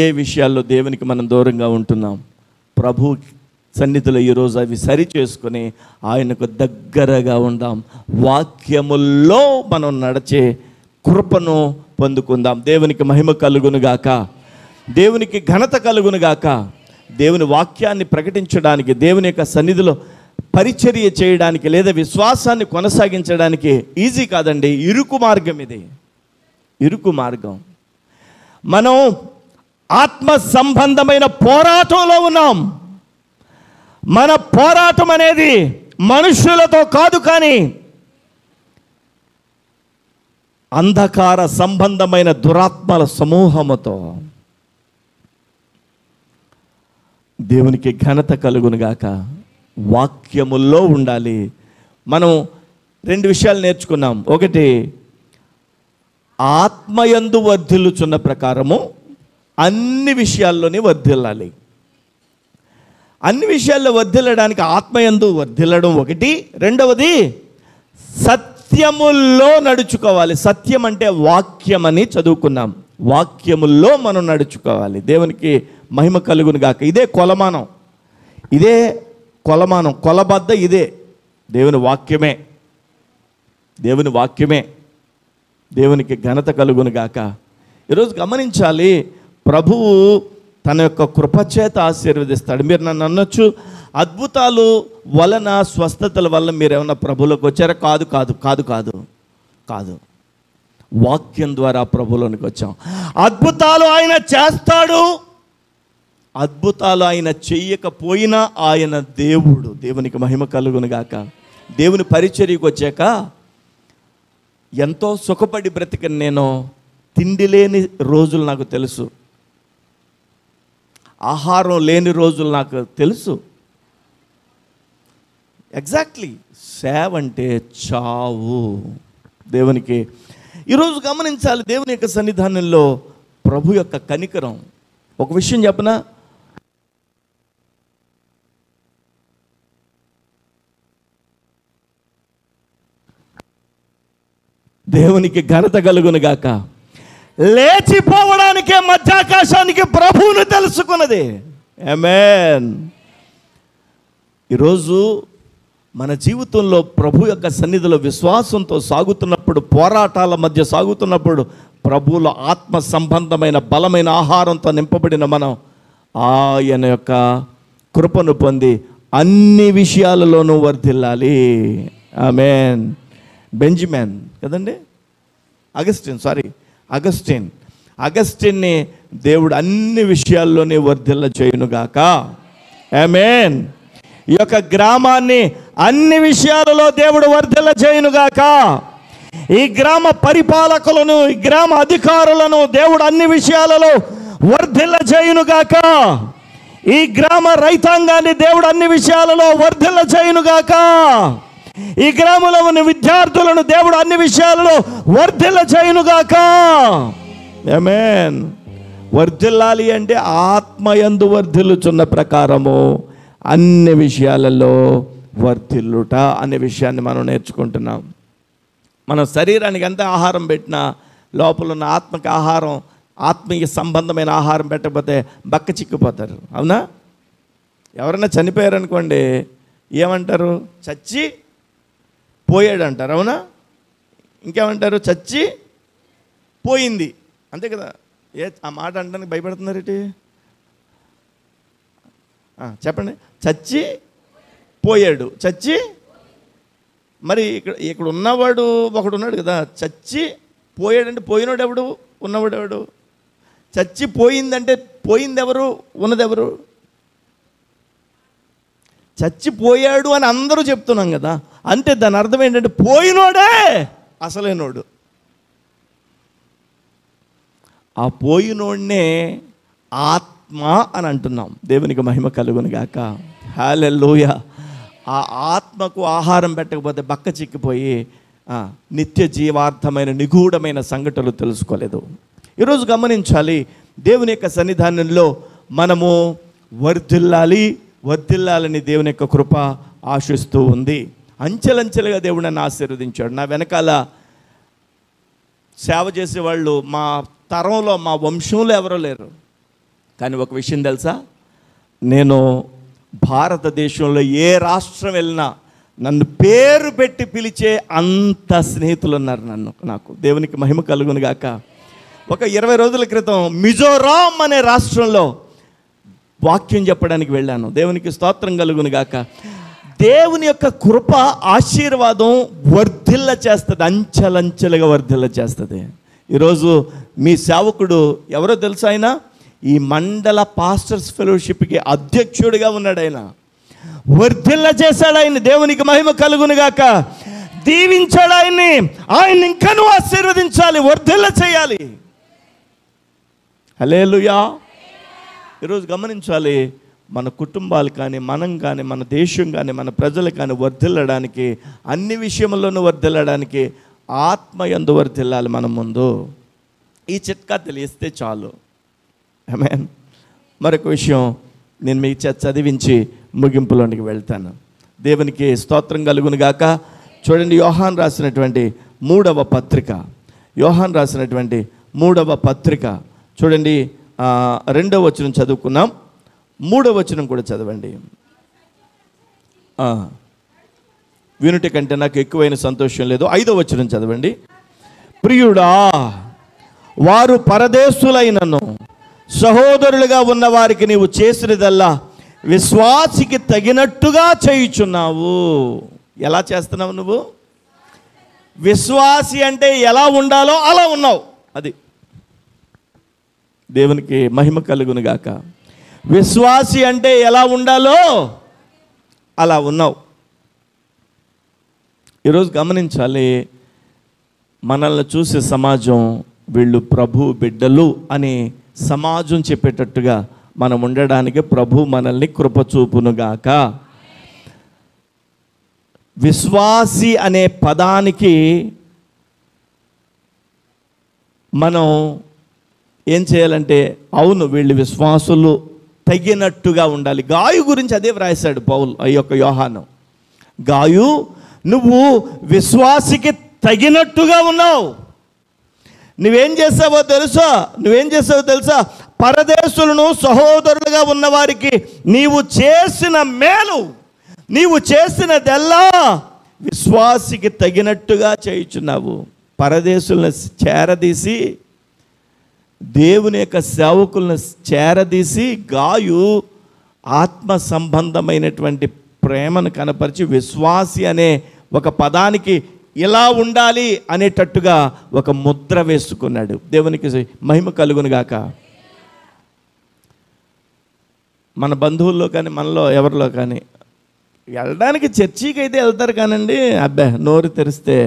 ఏ విషయాల్లో దేవునికి మనం దూరంగా ఉంటున్నాం? ప్రభు సన్నిధిలో ఈరోజు అవి సరి చేసుకొని ఆయనకు దగ్గరగా ఉందాం. వాక్యముల్లో మనం నడిచే కృపను పొందుకుందాం. దేవునికి మహిమ కలుగునుగాక, దేవునికి ఘనత కలుగునుగాక. దేవుని వాక్యాన్ని ప్రకటించడానికి, దేవుని యొక్క సన్నిధిలో పరిచర్య చేయడానికి, లేదా విశ్వాసాన్ని కొనసాగించడానికి ఈజీ కాదండి. ఇరుకు మార్గం ఇది, ఇరుకు మార్గం. మనం ఆత్మ సంబంధమైన పోరాటంలో ఉన్నాం. మన పోరాటం అనేది మనుషులతో కాదు, కానీ అంధకార సంబంధమైన దురాత్మల సమూహముతో. దేవునికి ఘనత కలుగునుగాక. వాక్యముల్లో ఉండాలి. మనం 2 విషయాలు నేర్చుకున్నాం. ఒకటి, ఆత్మయందు వర్ధిల్లుచున్న ప్రకారము అన్ని విషయాల్లోనే వర్ధిల్లాలి. అన్ని విషయాల్లో వర్ధిల్లడానికి ఆత్మయందు వర్ధిల్లడం ఒకటి. రెండవది, సత్యముల్లో నడుచుకోవాలి. సత్యం అంటే వాక్యం అని చదువుకున్నాం. వాక్యముల్లో మనం నడుచుకోవాలి. దేవునికి మహిమ కలుగును గాక. ఇదే కొలమానం, కొలబద్ద ఇదే దేవుని వాక్యమే. దేవునికి ఘనత కలుగును గాక. ఈరోజు గమనించాలి, ప్రభువు తన యొక్క కృపచేత ఆశీర్వదిస్తాడు. మీరు నన్ను అనొచ్చు, అద్భుతాలు వలన, స్వస్థతల వల్ల మీరు ఏమన్నా ప్రభులోకి వచ్చారా? కాదు. వాక్యం ద్వారా ప్రభులోనికి వచ్చాం. అద్భుతాలు ఆయన చేస్తాడు. అద్భుతాలు ఆయన చెయ్యకపోయినా ఆయన దేవుడు. దేవునికి మహిమ కలుగును గాక. దేవుని పరిచర్యకు వచ్చాక ఎంతో సుఖపడి బ్రతికని నేను. తిండి లేని రోజులు నాకు తెలుసు, ఆహారం లేని రోజులు నాకు తెలుసు. ఎగ్జాక్ట్లీ. సేవ అంటే చావు. దేవునికి ఈరోజు గమనించాలి, దేవుని యొక్క సన్నిధానంలో ప్రభు యొక్క కనికరం. ఒక విషయం చెప్పనా? దేవునికి ఘనత కలుగును గాక. లేచిపోవడానికే మధ్యాకాశానికి ప్రభువును తెలుసుకున్నది. ఆమేన్. ఈరోజు మన జీవితంలో ప్రభు యొక్క సన్నిధిలో విశ్వాసంతో సాగుతున్నప్పుడు, పోరాటాల మధ్య సాగుతున్నప్పుడు, ప్రభువులో ఆత్మ సంబంధమైన బలమైన ఆహారంతో నింపబడిన మనం ఆయన యొక్క కృపను పొంది అన్ని విషయాలలోనూ వర్ధిల్లాలి. ఆమేన్. బెంజమిన్ కదండి, అగస్టిన్ని దేవుడు అన్ని విషయాల్లోనే వర్ధిల్ల చేయునుగాక. ఆమేన్. ఈ యొక్క గ్రామాన్ని అన్ని విషయాలలో దేవుడు వర్ధిల్ల చేయునుగాక. ఈ గ్రామ పరిపాలకులను, ఈ గ్రామ అధికారులను దేవుడు అన్ని విషయాలలో వర్ధిల్ల చేయునుగాక. ఈ గ్రామ రైతాంగాన్ని దేవుడు అన్ని విషయాలలో వర్ధిల్ల చేయునుగాక. ఈ గ్రామంలో ఉన్న విద్యార్థులను దేవుడు అన్ని విషయాలలో వర్ధిల్ల చేయునుగాక. ఆమేన్. వర్ధిల్లాలి అంటే ఆత్మయందు వర్ధిల్లుచున్న ప్రకారము అన్ని విషయాలలో వర్ధిల్లుట అనే విషయాన్ని మనం నేర్చుకుంటున్నాం. మన శరీరానికి ఎంత ఆహారం పెట్టినా లోపల ఉన్న ఆత్మకి ఆహారం, ఆత్మీయ సంబంధమైన ఆహారం పెట్టకపోతే బక్క చిక్కిపోతారు. అవునా? ఎవరైనా చనిపోయారనుకోండి, ఏమంటారు? చచ్చి పోయాడు అంటారు. అవునా? ఇంకేమంటారు? చచ్చి పోయింది. అంతే కదా? ఆ మాట అంటానికి భయపడుతున్నారు ఏంటి? చెప్పండి. చచ్చి పోయాడు, చచ్చి. మరి ఇక్కడ ఉన్నవాడు ఒకడు ఉన్నాడు కదా, చచ్చి పోయాడంటే పోయినోడు ఎవడు, ఉన్నవాడు ఎవడు? చచ్చి పోయిందంటే పోయింది ఎవరు, ఉన్నది ఎవరు? చచ్చిపోయాడు అని అందరూ చెప్తున్నాం కదా, అంటే దాని అర్థం ఏంటంటే పోయినోడే అసలైనోడు. ఆ పోయినోడ్నే ఆత్మ అని అంటున్నాం. దేవునికి మహిమ కలుగును గాక. హల్లెలూయా. ఆ ఆత్మకు ఆహారం పెట్టకపోతే బక్క చిక్కిపోయి నిత్య జీవార్థమైన నిగూఢమైన సంఘటనలు తెలుసుకోలేదు. ఈరోజు గమనించాలి, దేవుని యొక్క సన్నిధానంలో మనము వర్ధిల్లాలని దేవుని యొక్క కృప ఆశిస్తూ ఉంది. అంచెలంచెలుగా దేవుడు నన్ను ఆశీర్వదించాడు. నా వెనకాల సేవ చేసేవాళ్ళు మా తరంలో, మా వంశంలో ఎవరో లేరు. కానీ ఒక విషయం తెలుసా, నేను భారతదేశంలో ఏ రాష్ట్రం వెళ్ళినా నన్ను పేరు పెట్టి పిలిచే అంత స్నేహితులు ఉన్నారు నాకు. దేవునికి మహిమ కలుగును గాక. ఒక 20 రోజుల క్రితం మిజోరాం అనే రాష్ట్రంలో వాక్యం చెప్పడానికి వెళ్ళాను. దేవునికి స్తోత్రం కలుగును గాక. దేవుని యొక్క కృప, ఆశీర్వాదం వర్ధిల్ల చేస్తుంది, అంచెలంచెలుగా వర్ధిల్ల చేస్తుంది. ఈరోజు మీ సేవకుడు ఎవరో తెలుసా? ఆయన ఈ మండల పాస్టర్స్ ఫెలోషిప్కి అధ్యక్షుడిగా ఉన్నాడు. ఆయన వర్ధిల్ల చేశాడు. ఆయన దేవునికి మహిమ కలుగును గాక. దీవించాడు ఆయన్ని. ఆయన ఇంకనూ ఆశీర్వదించాలి, వర్ధిల్ల చేయాలి. హల్లెలూయా. ఈరోజు గమనించాలి, మన కుటుంబాలు కానీ, మనం కానీ, మన దేశం కానీ, మన ప్రజలు కానీ వర్ధిల్లడానికి, అన్ని విషయంలోనూ వర్ధిల్లడానికి ఆత్మయందు వర్ధిల్లాలి మనం ముందు. ఈ చిట్కా తెలిస్తే చాలు. ఆమేన్. మరొక విషయం నేను మీకు చదివించి ముగింపులోనికి వెళ్తాను. దేవునికి స్తోత్రం కలుగును గాక. చూడండి, యోహాన్ రాసినటువంటి 3వ పత్రిక, చూడండి 2వ వచనం చదువుకున్నాం, 3వ వచనం కూడా చదవండి. వినుట కంటే నాకు ఎక్కువైన సంతోషం లేదు. 5వ వచనం చదవండి. ప్రియుడా, వారు పరదేశులైనను సహోదరులుగా ఉన్న వారికి నీవు చేసినదల్లా విశ్వాసికి తగినట్టుగా చేయుచున్నావు. ఎలా చేస్తున్నావు నువ్వు? విశ్వాసి అంటే ఎలా ఉండాలో అలా ఉన్నావు. అది దేవునికి మహిమ కలుగును గాక. విశ్వాసి అంటే ఎలా ఉండాలో అలా ఉన్నావు. ఈరోజు గమనించాలి, మనల్ని చూసే సమాజం వీళ్ళు ప్రభు బిడ్డలు అని సమాజం చెప్పేటట్టుగా మనం ఉండడానికి ప్రభు మనల్ని కృప చూపునుగాక. విశ్వాసి అనే పదానికి మనం ఏం చేయాలంటే, అవును వీళ్ళు విశ్వాసులు తగినట్టుగా ఉండాలి. గాయు గురించి అదే వ్రాసాడు పౌలు, ఆ యొక్క యోహాను. గాయు, నువ్వు విశ్వాసికి తగినట్టుగా ఉన్నావు. నువ్వేం చేసావో తెలుసా? పరదేశులను సహోదరులుగా ఉన్నవారికి నీవు చేసిన మేలు, నీవు చేసినదెల్లా విశ్వాసికి తగినట్టుగా చేయుచున్నావు. పరదేశులను చేరదీసి, దేవుని యొక్క సేవకులను చేరదీసి, గాయు ఆత్మ సంబంధమైనటువంటి ప్రేమను కనపరిచి విశ్వాసి అనే ఒక పదానికి ఇలా ఉండాలి అనేటట్టుగా ఒక ముద్ర వేసుకున్నాడు. దేవునికి మహిమ కలుగును గాక. మన బంధువుల్లో కానీ మనలో ఎవరిలో కానీ వెళ్ళడానికి చర్చికి అయితే వెళ్తారు కానండి, అబ్బా నోరు తెరిస్తే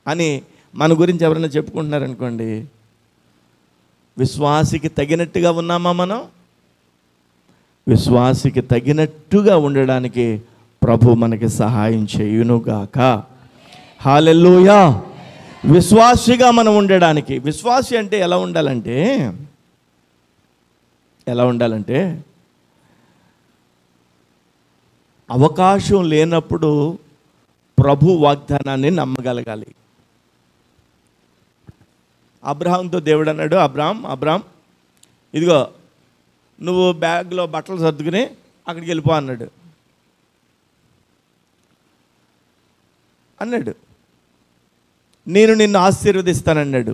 అని మన గురించి ఎవరైనా చెప్పుకుంటున్నారనుకోండి, విశ్వాసికి తగినట్టుగా ఉన్నామా మనం? విశ్వాసికి తగినట్టుగా ఉండడానికి ప్రభు మనకి సహాయం చేయునుగాక. హల్లెలూయా. విశ్వాసిగా మనం ఉండడానికి, విశ్వాసి అంటే ఎలా ఉండాలంటే అవకాశం లేనప్పుడు ప్రభు వాగ్దానాన్ని నమ్మగలగాలి. అబ్రహాంతో దేవుడు అన్నాడు, అబ్రామ్ ఇదిగో నువ్వు బ్యాగ్లో బట్టలు సర్దుకుని అక్కడికి వెళ్ళిపో అన్నాడు. నేను నిన్ను ఆశీర్వదిస్తానన్నాడు.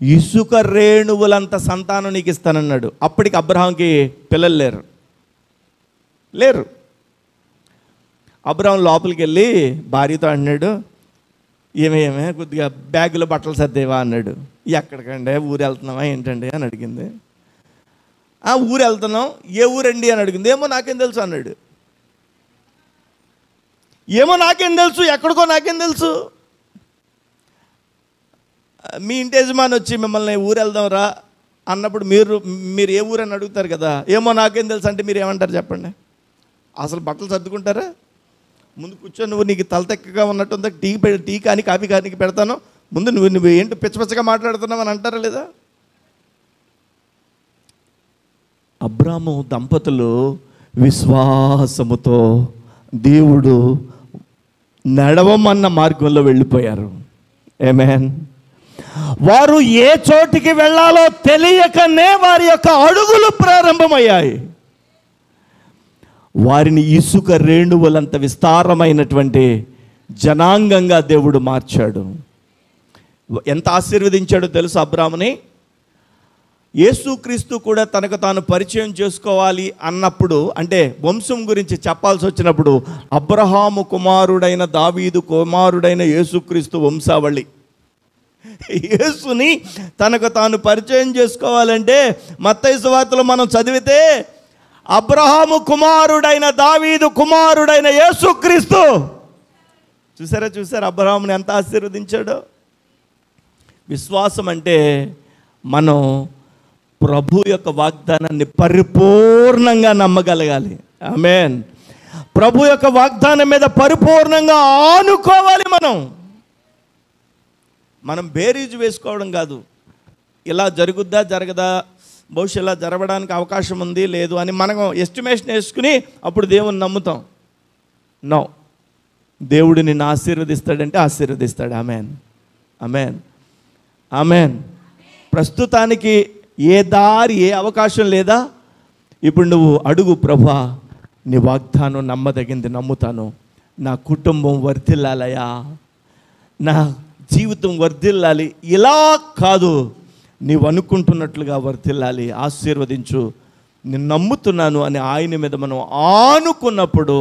ఇసుక రేణువులంత సంతానం నీకు ఇస్తానన్నాడు. అప్పటికి అబ్రహాంకి పిల్లలు లేరు. అబ్రహాం లోపలికి వెళ్ళి భార్యతో అన్నాడు, ఏమే కొద్దిగా బ్యాగులో బట్టలు సర్దేవా అన్నాడు. ఎక్కడికండి, ఊరు వెళ్తున్నావా ఏంటండి అని అడిగింది. ఊరు వెళ్తున్నాం. ఏ ఊరండి అని అడిగింది. ఏమో నాకేం తెలుసు అన్నాడు. ఎక్కడికో నాకేం తెలుసు. మీ ఇంటి యజమాని వచ్చి మిమ్మల్ని ఊరు వెళ్దాం రా అన్నప్పుడు మీరు ఏ ఊరు అని అడుగుతారు కదా. ఏమో నాకేం తెలుసు అంటే మీరు ఏమంటారు చెప్పండి? అసలు బట్టలు సర్దుకుంటారా? ముందు కూర్చొని, నువ్వు నీకు తలతెక్కగా ఉన్నట్టుందా, టీ కానీ కాఫీ కానీ పెడతాను, ముందు నువ్వు ఏంటి పిచ్చపిచ్చగా మాట్లాడుతున్నావు అని అంటారా లేదా? అబ్రాము దంపతులు విశ్వాసముతో దేవుడు నడవమన్న మార్గంలో వెళ్ళిపోయారు. ఆమేన్. వారు ఏ చోటికి వెళ్ళాలో తెలియకనే వారి యొక్క అడుగులు ప్రారంభమయ్యాయి. వారిని ఇసుక రేణువులంత విస్తారమైనటువంటి జనాంగంగా దేవుడు మార్చాడు. ఎంత ఆశీర్వదించాడో తెలుసు అబ్రాముని. యేసుక్రీస్తు కూడా తనకు తాను పరిచయం చేసుకోవాలి అన్నప్పుడు, అంటే వంశం గురించి చెప్పాల్సి వచ్చినప్పుడు, అబ్రహాము కుమారుడైన దావీదు కుమారుడైన యేసుక్రీస్తు వంశావళి, యేసుని తనకు తాను పరిచయం చేసుకోవాలంటే మత్తయి సువార్తలో మనం చదివితే అబ్రహాము కుమారుడైన దావీదు కుమారుడైన యేసుక్రీస్తు. చూసారా అబ్రహాముని ఎంత ఆశీర్వదించాడో. విశ్వాసం అంటే మనం ప్రభు యొక్క వాగ్దానాన్ని పరిపూర్ణంగా నమ్మగలగాలి. ఆమేన్. ప్రభు యొక్క వాగ్దానం మీద పరిపూర్ణంగా ఆనుకోవాలి. మనం బేరీజు వేసుకోవడం కాదు, ఇలా జరుగుద్దా జరగదా, బహుశా ఇలా జరగడానికి అవకాశం ఉంది లేదు అని మనం ఎస్టిమేషన్ వేసుకుని అప్పుడు దేవుని నమ్ముతాం. నో, దేవుడు నిన్ను ఆశీర్వదిస్తాడంటే ఆశీర్వదిస్తాడు. ఆమేన్, ఆమేన్, ఆమేన్. ప్రస్తుతానికి ఏ దారి, ఏ అవకాశం లేదా? ఇప్పుడు నువ్వు అడుగు, ప్రభువా నీ వాగ్దానం నమ్మదగింది, నమ్ముతాను. నా కుటుంబం వర్ధిల్లాలయా, నా జీవితం వర్ధిల్లాలి. ఇలా కాదు, నీవు అనుకుంటున్నట్లుగా వర్ధిల్లాలి, ఆశీర్వదించు, నేను నమ్ముతున్నాను అని ఆయన మీద మనం ఆనుకున్నప్పుడు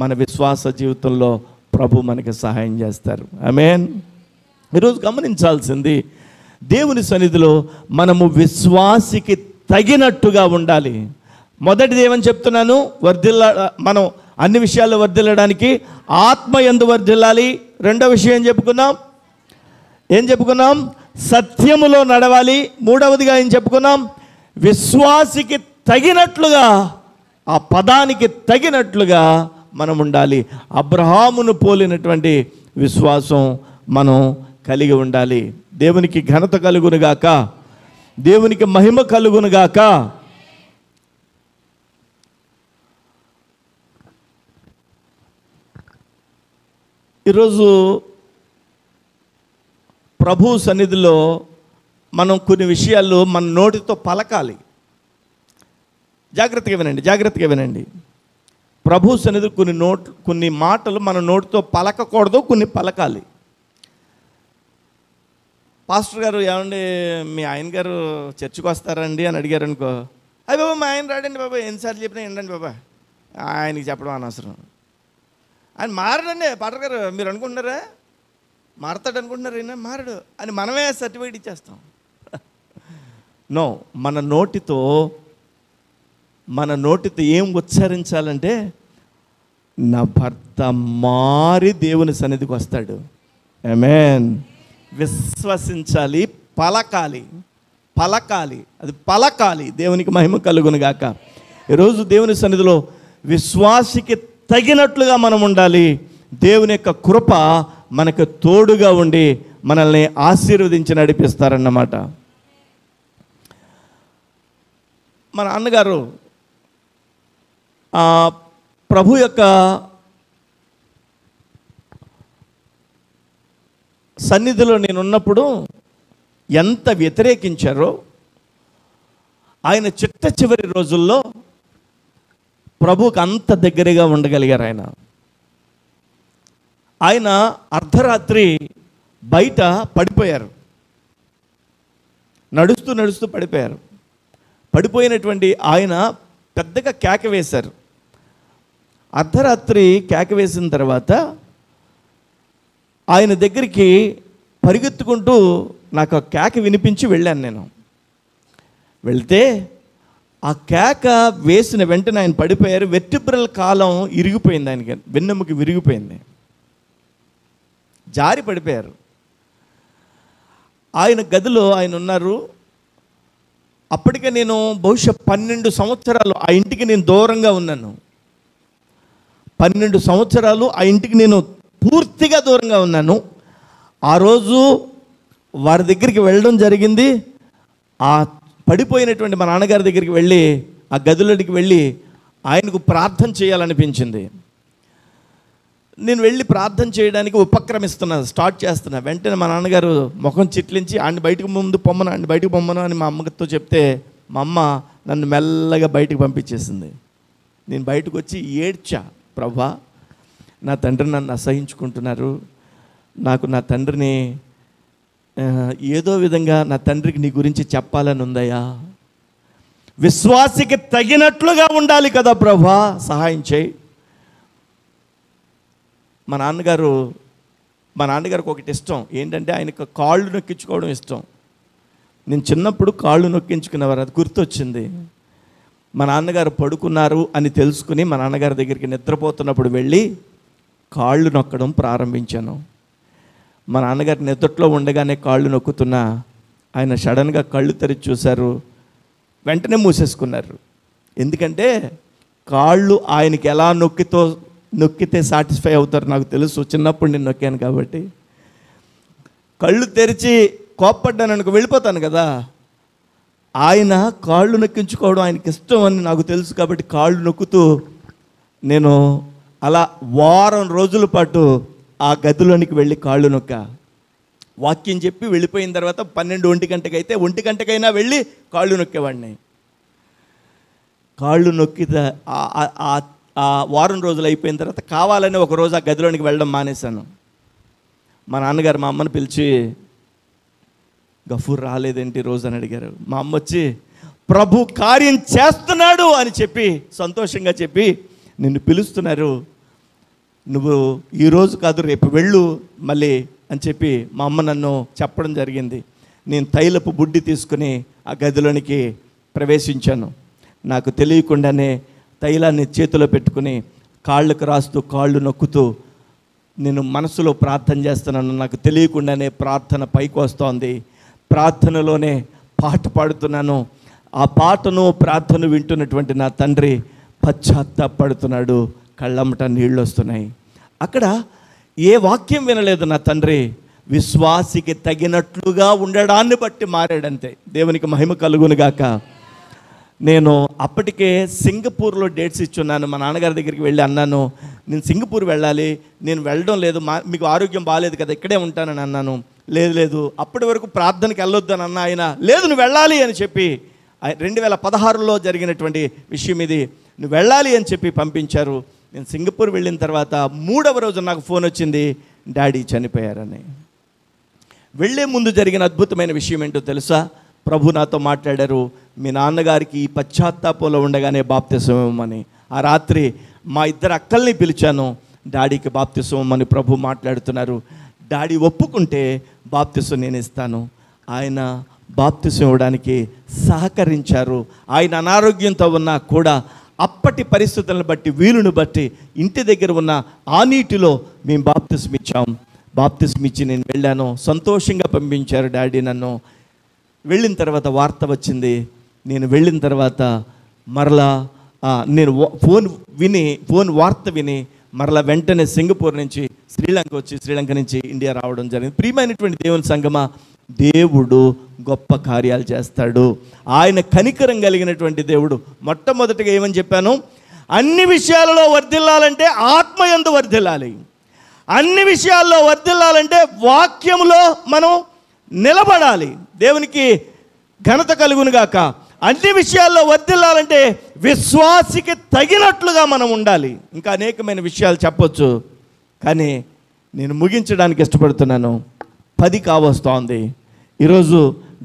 మన విశ్వాస జీవితంలో ప్రభు మనకి సహాయం చేస్తారు. ఆమేన్. ఈరోజు గమనించాల్సింది, దేవుని సన్నిధిలో మనము విశ్వాసికి తగినట్టుగా ఉండాలి. మొదటిది ఏమని చెప్తున్నాను? మనం అన్ని విషయాల్లో వర్ధిల్లడానికి ఆత్మ యందు వర్ధిల్లాలి. రెండో విషయం ఏం చెప్పుకున్నాం? సత్యములో నడవాలి. మూడవదిగా ఏం చెప్పుకున్నాం? విశ్వాసికి తగినట్లుగా, ఆ పదానికి తగినట్లుగా మనం ఉండాలి. అబ్రహామును పోలినటువంటి విశ్వాసం మనం కలిగి ఉండాలి. దేవునికి ఘనత కలుగునుగాక, దేవునికి మహిమ కలుగునుగాక. ఈరోజు ప్రభు సన్నిధిలో మనం కొన్ని విషయాలు మన నోటితో పలకాలి. జాగ్రత్తగా వినండి. ప్రభు సన్నిధి కొన్ని మాటలు మన నోటితో పలకకూడదు, కొన్ని పలకాలి. పాస్టర్ గారు, ఏమండి మీ ఆయన గారు చర్చికి వస్తారండి అని అడిగారు అనుకో, అయ్యి బాబా మా ఆయన రాడండి బాబా, ఎన్నిసార్లు చెప్పినా ఏంటండి బాబా, ఆయనకి చెప్పడం అనవసరం. ఆయన మారడండి పాస్టర్ గారు, మీరు అనుకుంటున్నారా మారతాడు అనుకుంటున్నారు, అయినా మారడు అని మనమే సర్టిఫికేట్ ఇచ్చేస్తాం. నో, మన నోటితో ఏం ఉచ్చరించాలంటే, నా భర్త మారి దేవుని సన్నిధికి వస్తాడు. ఆమేన్. విశ్వసించాలి, పలకాలి. అది పలకాలి. దేవునికి మహిమ కలుగును గాక. ఈరోజు దేవుని సన్నిధిలో విశ్వాసికి తగినట్లుగా మనం ఉండాలి. దేవుని యొక్క కృప మనకు తోడుగా ఉండి మనల్ని ఆశీర్వదించి నడిపిస్తారన్నమాట. మన అన్నగారు ప్రభు యొక్క సన్నిధిలో నేనున్నప్పుడు ఎంత వ్యతిరేకించారో, ఆయన చిట్ట చివరి రోజుల్లో ప్రభువుకు అంత దగ్గరగా ఉండగలిగారు. ఆయన అర్ధరాత్రి బయట పడిపోయారు, నడుస్తూ పడిపోయారు. పడిపోయినటువంటి ఆయన పెద్దగా కేక వేశారు. అర్ధరాత్రి కేక వేసిన తర్వాత ఆయన దగ్గరికి పరిగెత్తుకుంటూ నాకు ఆ కేక వినిపించి వెళ్ళాను. నేను వెళ్తే ఆ కేక వేసిన వెంటనే ఆయన పడిపోయారు. వెర్టిబ్రల్ కాలం ఇరిగిపోయింది, ఆయనకి వెన్నెముక విరిగిపోయింది, జారి పడిపోయారు. ఆయన గదిలో ఆయన ఉన్నారు. అప్పటికే నేను బహుశా 12 సంవత్సరాలు ఆ ఇంటికి నేను దూరంగా ఉన్నాను. 12 సంవత్సరాలు ఆ ఇంటికి నేను పూర్తిగా దూరంగా ఉన్నాను. ఆ రోజు వారి దగ్గరికి వెళ్ళడం జరిగింది. ఆ పడిపోయినటువంటి మా నాన్నగారి దగ్గరికి వెళ్ళి ఆ గదిలోకి వెళ్ళి ఆయనకు ప్రార్థన చేయాలనిపించింది. నేను వెళ్ళి ప్రార్థన చేయడానికి స్టార్ట్ చేస్తున్నా. వెంటనే మా నాన్నగారు ముఖం చిట్లించి ఆయన బయటకు పొమ్మను అని మా అమ్మతో చెప్తే మా అమ్మ నన్ను మెల్లగా బయటకు పంపించేసింది. నేను బయటకు వచ్చి ఏడ్చా, ప్రభా నా తండ్రి నన్ను అసహించుకుంటున్నారు, నాకు నా తండ్రిని ఏదో విధంగా నా తండ్రికి నీ గురించి చెప్పాలని ఉందయ్యా, విశ్వాసికి తగినట్లుగా ఉండాలి కదా ప్రభా, సహాయం చేయి. మా నాన్నగారికి ఒకటి ఇష్టం ఏంటంటే, ఆయనకు కాళ్ళు నొక్కించుకోవడం ఇష్టం. నేను చిన్నప్పుడు కాళ్ళు నొక్కించుకునేవారు, అది గుర్తొచ్చింది. మా నాన్నగారు పడుకున్నారు అని తెలుసుకుని మా నాన్నగారి దగ్గరికి నిద్రపోతున్నప్పుడు వెళ్ళి కాళ్ళు నొక్కడం ప్రారంభించాను. మా నాన్నగారి నిద్రలో ఉండగానే కాళ్ళు నొక్కుతున్నా ఆయన సడన్గా కళ్ళు తెరిచి చూశారు, వెంటనే మూసేసుకున్నారు. ఎందుకంటే కాళ్ళు ఆయనకి ఎలా నొక్కితే సాటిస్ఫై అవుతారు నాకు తెలుసు, చిన్నప్పుడు నేను నొక్కాను కాబట్టి. కళ్ళు తెరిచి కోప్పడ్డాను అనుకో వెళ్ళిపోతాను కదా. ఆయన కాళ్ళు నొక్కించుకోవడం ఆయనకి ఇష్టం అని నాకు తెలుసు కాబట్టి కాళ్ళు నొక్కుతూ నేను అలా వారం రోజుల పాటు ఆ గదిలోనికి వెళ్ళి కాళ్ళు నొక్కా. వాక్యం చెప్పి వెళ్ళిపోయిన తర్వాత 12-1 గంటకి అయితే 1 గంటకైనా వెళ్ళి కాళ్ళు నొక్కేవాడిని. కాళ్ళు నొక్కితే ఆ వారం రోజులు అయిపోయిన తర్వాత కావాలని ఒకరోజు ఆ గదిలోనికి వెళ్ళడం మానేశాను. మా నాన్నగారు మా అమ్మని పిలిచి, గఫూర్ రాలేదేంటి రోజు అని అడిగారు. మా అమ్మ వచ్చి, ప్రభు కార్యం చేస్తున్నాడు అని చెప్పి సంతోషంగా చెప్పి, నిన్ను పిలుస్తున్నారు, నువ్వు ఈరోజు కాదు రేపు వెళ్ళు మళ్ళీ అని చెప్పి మా అమ్మ నన్ను చెప్పడం జరిగింది. నేను తైలపు బుడ్డి తీసుకుని ఆ గదిలోనికి ప్రవేశించాను. నాకు తెలియకుండానే తైలాన్ని చేతిలో పెట్టుకుని కాళ్ళకు రాస్తూ కాళ్ళు నొక్కుతూ నేను మనసులో ప్రార్థన చేస్తున్నాను. నాకు తెలియకుండానే ప్రార్థన పైకి వస్తోంది. ప్రార్థనలోనే పాట పాడుతున్నాను. ఆ పాటను ప్రార్థన వింటున్నటువంటి నా తండ్రి పశ్చాత్తాపడుతున్నాడు, కళ్ళమ్మట నీళ్ళు వస్తున్నాయి. అక్కడ ఏ వాక్యం వినలేదు నా తండ్రి, విశ్వాసికి తగినట్లుగా ఉండడాన్ని బట్టి మారాడంతే. దేవునికి మహిమ కలుగునుగాక. నేను అప్పటికే సింగపూర్లో డేట్స్ ఇచ్చున్నాను. మా నాన్నగారి దగ్గరికి వెళ్ళి అన్నాను, నేను సింగపూర్ వెళ్ళాలి, నేను వెళ్ళడం లేదు, మీకు ఆరోగ్యం బాగాలేదు కదా, ఇక్కడే ఉంటానని అన్నాను. లేదు అప్పటి వరకు ప్రార్థనకి వెళ్ళొద్దు అని అన్న ఆయన, లేదు నువ్వు వెళ్ళాలి అని చెప్పి 2016లో జరిగినటువంటి విషయం ఇది, నువ్వు వెళ్ళాలి అని చెప్పి పంపించారు. నేను సింగపూర్ వెళ్ళిన తర్వాత 3వ రోజు నాకు ఫోన్ వచ్చింది, డాడీ చనిపోయారని. వెళ్ళే ముందు జరిగిన అద్భుతమైన విషయం ఏంటో తెలుసా? ప్రభు నాతో మాట్లాడారు, మీ నాన్నగారికి ఈ పశ్చాత్తాపంలో ఉండగానే బాప్తిసం ఇవ్వమని. ఆ రాత్రి మా 2 అక్కల్ని పిలిచాను, డాడీకి బాప్తిసం ఇవ్వమని ప్రభు మాట్లాడుతున్నారు. డాడీ ఒప్పుకుంటే బాప్తిసం నేను ఇస్తాను. ఆయన బాప్తిసం ఇవ్వడానికి సహకరించారు. ఆయన అనారోగ్యంతో ఉన్నా కూడా అప్పటి పరిస్థితులను బట్టి, వీలును బట్టి ఇంటి దగ్గర ఉన్న ఆ నీటిలో మేము బాప్తిసం ఇచ్చాం. బాప్తిసం ఇచ్చి నేను వెళ్ళాను. సంతోషంగా పంపించారు డాడీ నన్ను. వెళ్ళిన తర్వాత వార్త వచ్చింది. నేను వెళ్ళిన తర్వాత మరలా నేను ఫోన్ వార్త విని మరలా వెంటనే సింగపూర్ నుంచి శ్రీలంక వచ్చి, శ్రీలంక నుంచి ఇండియా రావడం జరిగింది. ప్రియమైనటువంటి దేవుని సంగమా, దేవుడు గొప్ప కార్యాలు చేస్తాడు. ఆయన కనికరం కలిగినటువంటి దేవుడు. మొట్టమొదటిగా ఏమని చెప్పాను? అన్ని విషయాలలో వర్ధిల్లాలంటే ఆత్మయందు వర్ధిల్లాలి. అన్ని విషయాల్లో వర్ధిల్లాలంటే వాక్యములో మనం నిలబడాలి. దేవునికి ఘనత కలుగునుగాక. అన్ని విషయాల్లో వర్ధిల్లాలంటే విశ్వాసికి తగినట్లుగా మనం ఉండాలి. ఇంకా అనేకమైన విషయాలు చెప్పొచ్చు, కానీ నేను ముగించడానికి ఇష్టపడుతున్నాను. 10 కావస్తోంది. ఈరోజు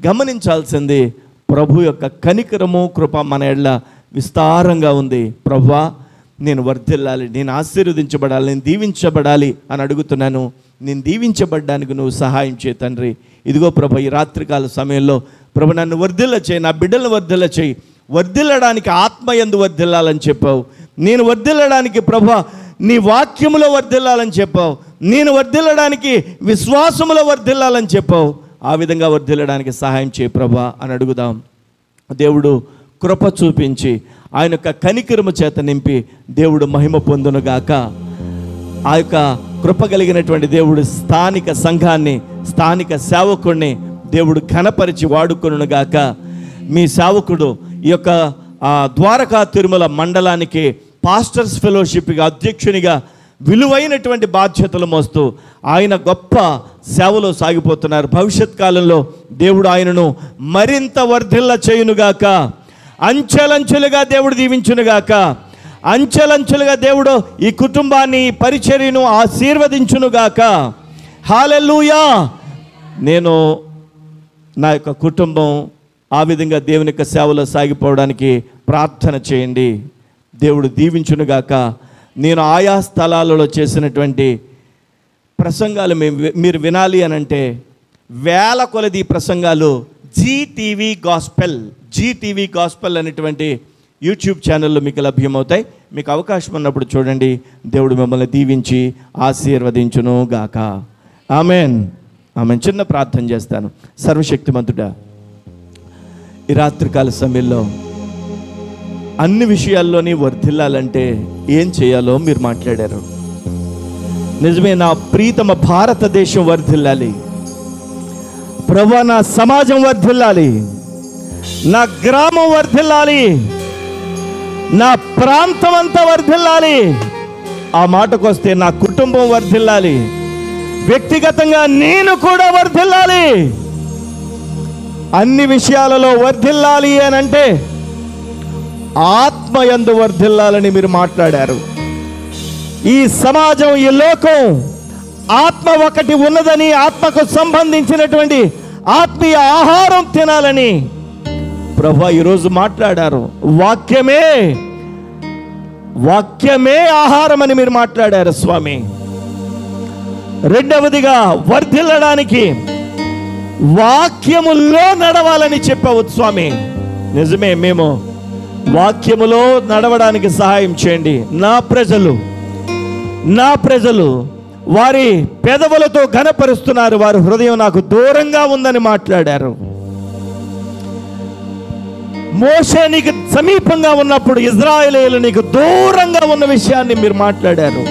గమనించాల్సింది, ప్రభు యొక్క కనికరము, కృప మన ఎడల విస్తారంగా ఉంది. ప్రభువా, నేను వర్ధిల్లాలి, నేను ఆశీర్వదించబడాలి, నేను దీవించబడాలి అని అడుగుతున్నాను. నేను దీవించబడ్డానికి నువ్వు సహాయం చేయి తండ్రి. ఇదిగో ప్రభు, ఈ రాత్రికాల సమయంలో ప్రభు నన్ను వర్ధిల్ల చేయి, నా బిడ్డలను వర్ధిల్ల చేయి. వర్ధిల్లడానికి ఆత్మయందు వర్ధిల్లాలని చెప్పావు. నేను వర్ధిల్లడానికి ప్రభు నీ వాక్యములో వర్ధిల్లాలని చెప్పావు. నేను వర్ధిల్లడానికి విశ్వాసములో వర్ధిల్లాలని చెప్పావు. ఆ విధంగా వర్ధిల్లడానికి సహాయం చేయి ప్రభా అని అడుగుదాం. దేవుడు కృప చూపించి ఆయన యొక్క కనికరము చేత నింపి దేవుడు మహిమ పొందునుగాక. ఆ యొక్క కృప కలిగినటువంటి దేవుడు స్థానిక సంఘాన్ని, స్థానిక సేవకుడిని దేవుడు ఘనపరిచి వాడుకొనుగాక. మీ సేవకుడు ఈ యొక్క ద్వారకా తిరుమల మండలానికి పాస్టర్స్ ఫెలోషిప్గా అధ్యక్షునిగా విలువైనటువంటి బాధ్యతలు మోస్తూ ఆయన గొప్ప సేవలో సాగిపోతున్నారు. భవిష్యత్ కాలంలో దేవుడు ఆయనను మరింత వర్ధిల్ల చేయునుగాక. అంచెలంచెలుగా దేవుడు దీవించునుగాక. అంచెలంచెలుగా దేవుడు ఈ కుటుంబాన్ని, ఈ పరిచర్యను ఆశీర్వదించునుగాక. హల్లెలూయా. నేను నా యొక్క కుటుంబం ఆ విధంగా దేవుని యొక్క సేవలో సాగిపోవడానికి ప్రార్థన చేయండి. దేవుడు దీవించునుగాక. నేను ఆయా స్థలాలలో చేసినటువంటి ప్రసంగాలు మీరు వినాలి అని అంటే వేల కొలది ప్రసంగాలు జీటీవీ గాస్పెల్ అనేటువంటి యూట్యూబ్ ఛానల్లో మీకు లభ్యమవుతాయి. మీకు అవకాశం ఉన్నప్పుడు చూడండి. దేవుడు మిమ్మల్ని దీవించి ఆశీర్వదించును గాక. ఆమెన్. ఆమెన్. చిన్న ప్రార్థన చేస్తాను. సర్వశక్తిమంతుడా, ఈ రాత్రికాల సమయంలో అన్ని విషయాల్లోని వర్ధిల్లాలంటే ఏం చేయాలో మీరు మాట్లాడారు. నిజమే, నా ప్రీతమ భారతదేశం వర్ధిల్లాలి ప్రభువా, నా సమాజం వర్ధిల్లాలి, నా గ్రామం వర్ధిల్లాలి, నా ప్రాంతం అంతా వర్ధిల్లాలి. ఆ మాటకొస్తే నా కుటుంబం వర్ధిల్లాలి, వ్యక్తిగతంగా నేను కూడా వర్ధిల్లాలి. అన్ని విషయాలలో వర్ధిల్లాలి అని అంటే ఆత్మయందు వర్ధిల్లాలని మీరు మాట్లాడారు. ఈ సమాజం, ఈ లోకం ఆత్మ ఒకటి ఉన్నదని, ఆత్మకు సంబంధించినటువంటి ఆత్మీయ ఆహారం తినాలని ప్రభువా ఈరోజు మాట్లాడారు. వాక్యమే ఆహారం అని మీరు మాట్లాడారు స్వామి. రెండవదిగా వర్ధిల్లడానికి వాక్యములో నడవాలని చెప్పావు స్వామి. నిజమే, మేము వాక్యములో నడవడానికి సహాయం చేయండి. నా ప్రజలు వారి పెదవులతో ఘనపరుస్తున్నారు, వారి హృదయం నాకు దూరంగా ఉందని మాట్లాడారు. మోషే నీకు సమీపంగా ఉన్నప్పుడు ఇశ్రాయేలీయులు నీకు దూరంగా ఉన్న విషయాన్ని మీరు మాట్లాడారు.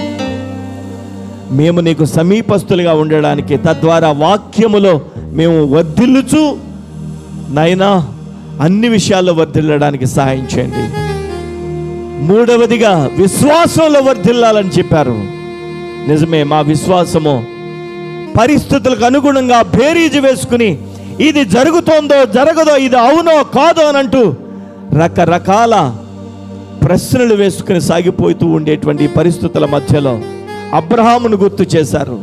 మేము నీకు సమీపస్తులుగా ఉండడానికి, తద్వారా వాక్యములో మేము వర్ధిల్లుచు నైనా అన్ని విషయాల్లో వర్ధిల్లడానికి సహాయం చేయండి. మూడవదిగా విశ్వాసంలో వర్ధిల్లాలని చెప్పారు. నిజమే, మా విశ్వాసము పరిస్థితులకు అనుగుణంగా బేరీజు వేసుకుని ఇది జరుగుతోందో జరగదో, ఇది అవునో కాదో అని అంటూ రకరకాల ప్రశ్నలు వేసుకుని సాగిపోతూ ఉండేటువంటి పరిస్థితుల మధ్యలో అబ్రహామును గుర్తు చేశారు.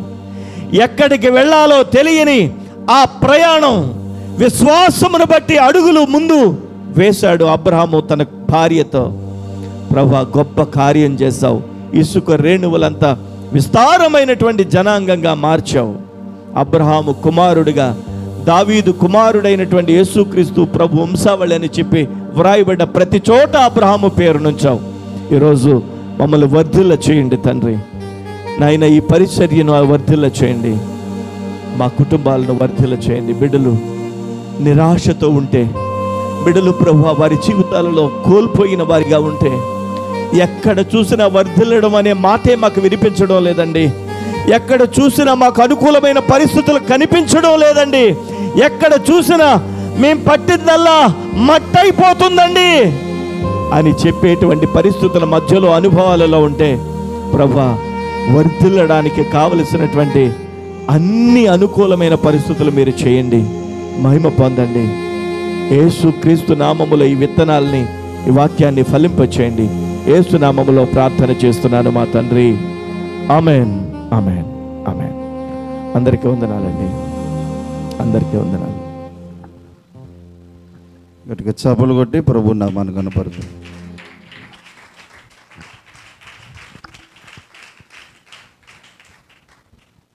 ఎక్కడికి వెళ్ళాలో తెలియని ఆ ప్రయాణం విశ్వాసమును బట్టి అడుగులు ముందు వేశాడు అబ్రహాము తన భార్యతో. ప్రభువా, గొప్ప కార్యం చేశావు, ఇసుక రేణువులంతా విస్తారమైనటువంటి జనాంగంగా మార్చావు. అబ్రహాము కుమారుడిగా దావీదు కుమారుడైనటువంటి యేసుక్రీస్తు ప్రభు వంశావళి అని చెప్పి వ్రాయబడ్డ ప్రతి చోట అబ్రహాము పేరు నుంచావు. ఈరోజు మమ్మల్ని వర్ధిల్ల చేయండి తండ్రి. నాయన, ఈ పరిచర్యను వర్ధిల్ల చేయండి, మా కుటుంబాలను వర్ధిల్ల చేయండి. బిడ్డలు నిరాశతో ఉంటే, బిడ్డలు ప్రభువా వారి జీవితాలలో కోల్పోయిన వారిగా ఉంటే, ఎక్కడ చూసినా వర్ధిల్లడం అనే మాటే మాకు వినిపించడం లేదండి. ఎక్కడ చూసినా మాకు అనుకూలమైన పరిస్థితులు కనిపించడం లేదండి. ఎక్కడ చూసినా మేము పట్టిందల్లా మట్టయిపోతుందండి అని చెప్పేటువంటి పరిస్థితుల మధ్యలో అనుభవాలలో ఉంటే, ప్రభువా వర్ధిల్లడానికి కావలసినటువంటి అన్ని అనుకూలమైన పరిస్థితులు మీరు చేయండి, మహిమ పొందండి. యేసుక్రీస్తు నామములో ఈ విత్తనాలని, ఈ వాక్యాన్ని ఫలింపచేయండి. యేసు నామములో ప్రార్థన చేస్తున్నాను మా తండ్రి. Amen, amen, amen. అందరికీ వందనాలండి, అందరికీ వందనాలు.
గట్టిగా చప్పలు కొట్టి ప్రభు నామాన్ని కనపరుతుంది.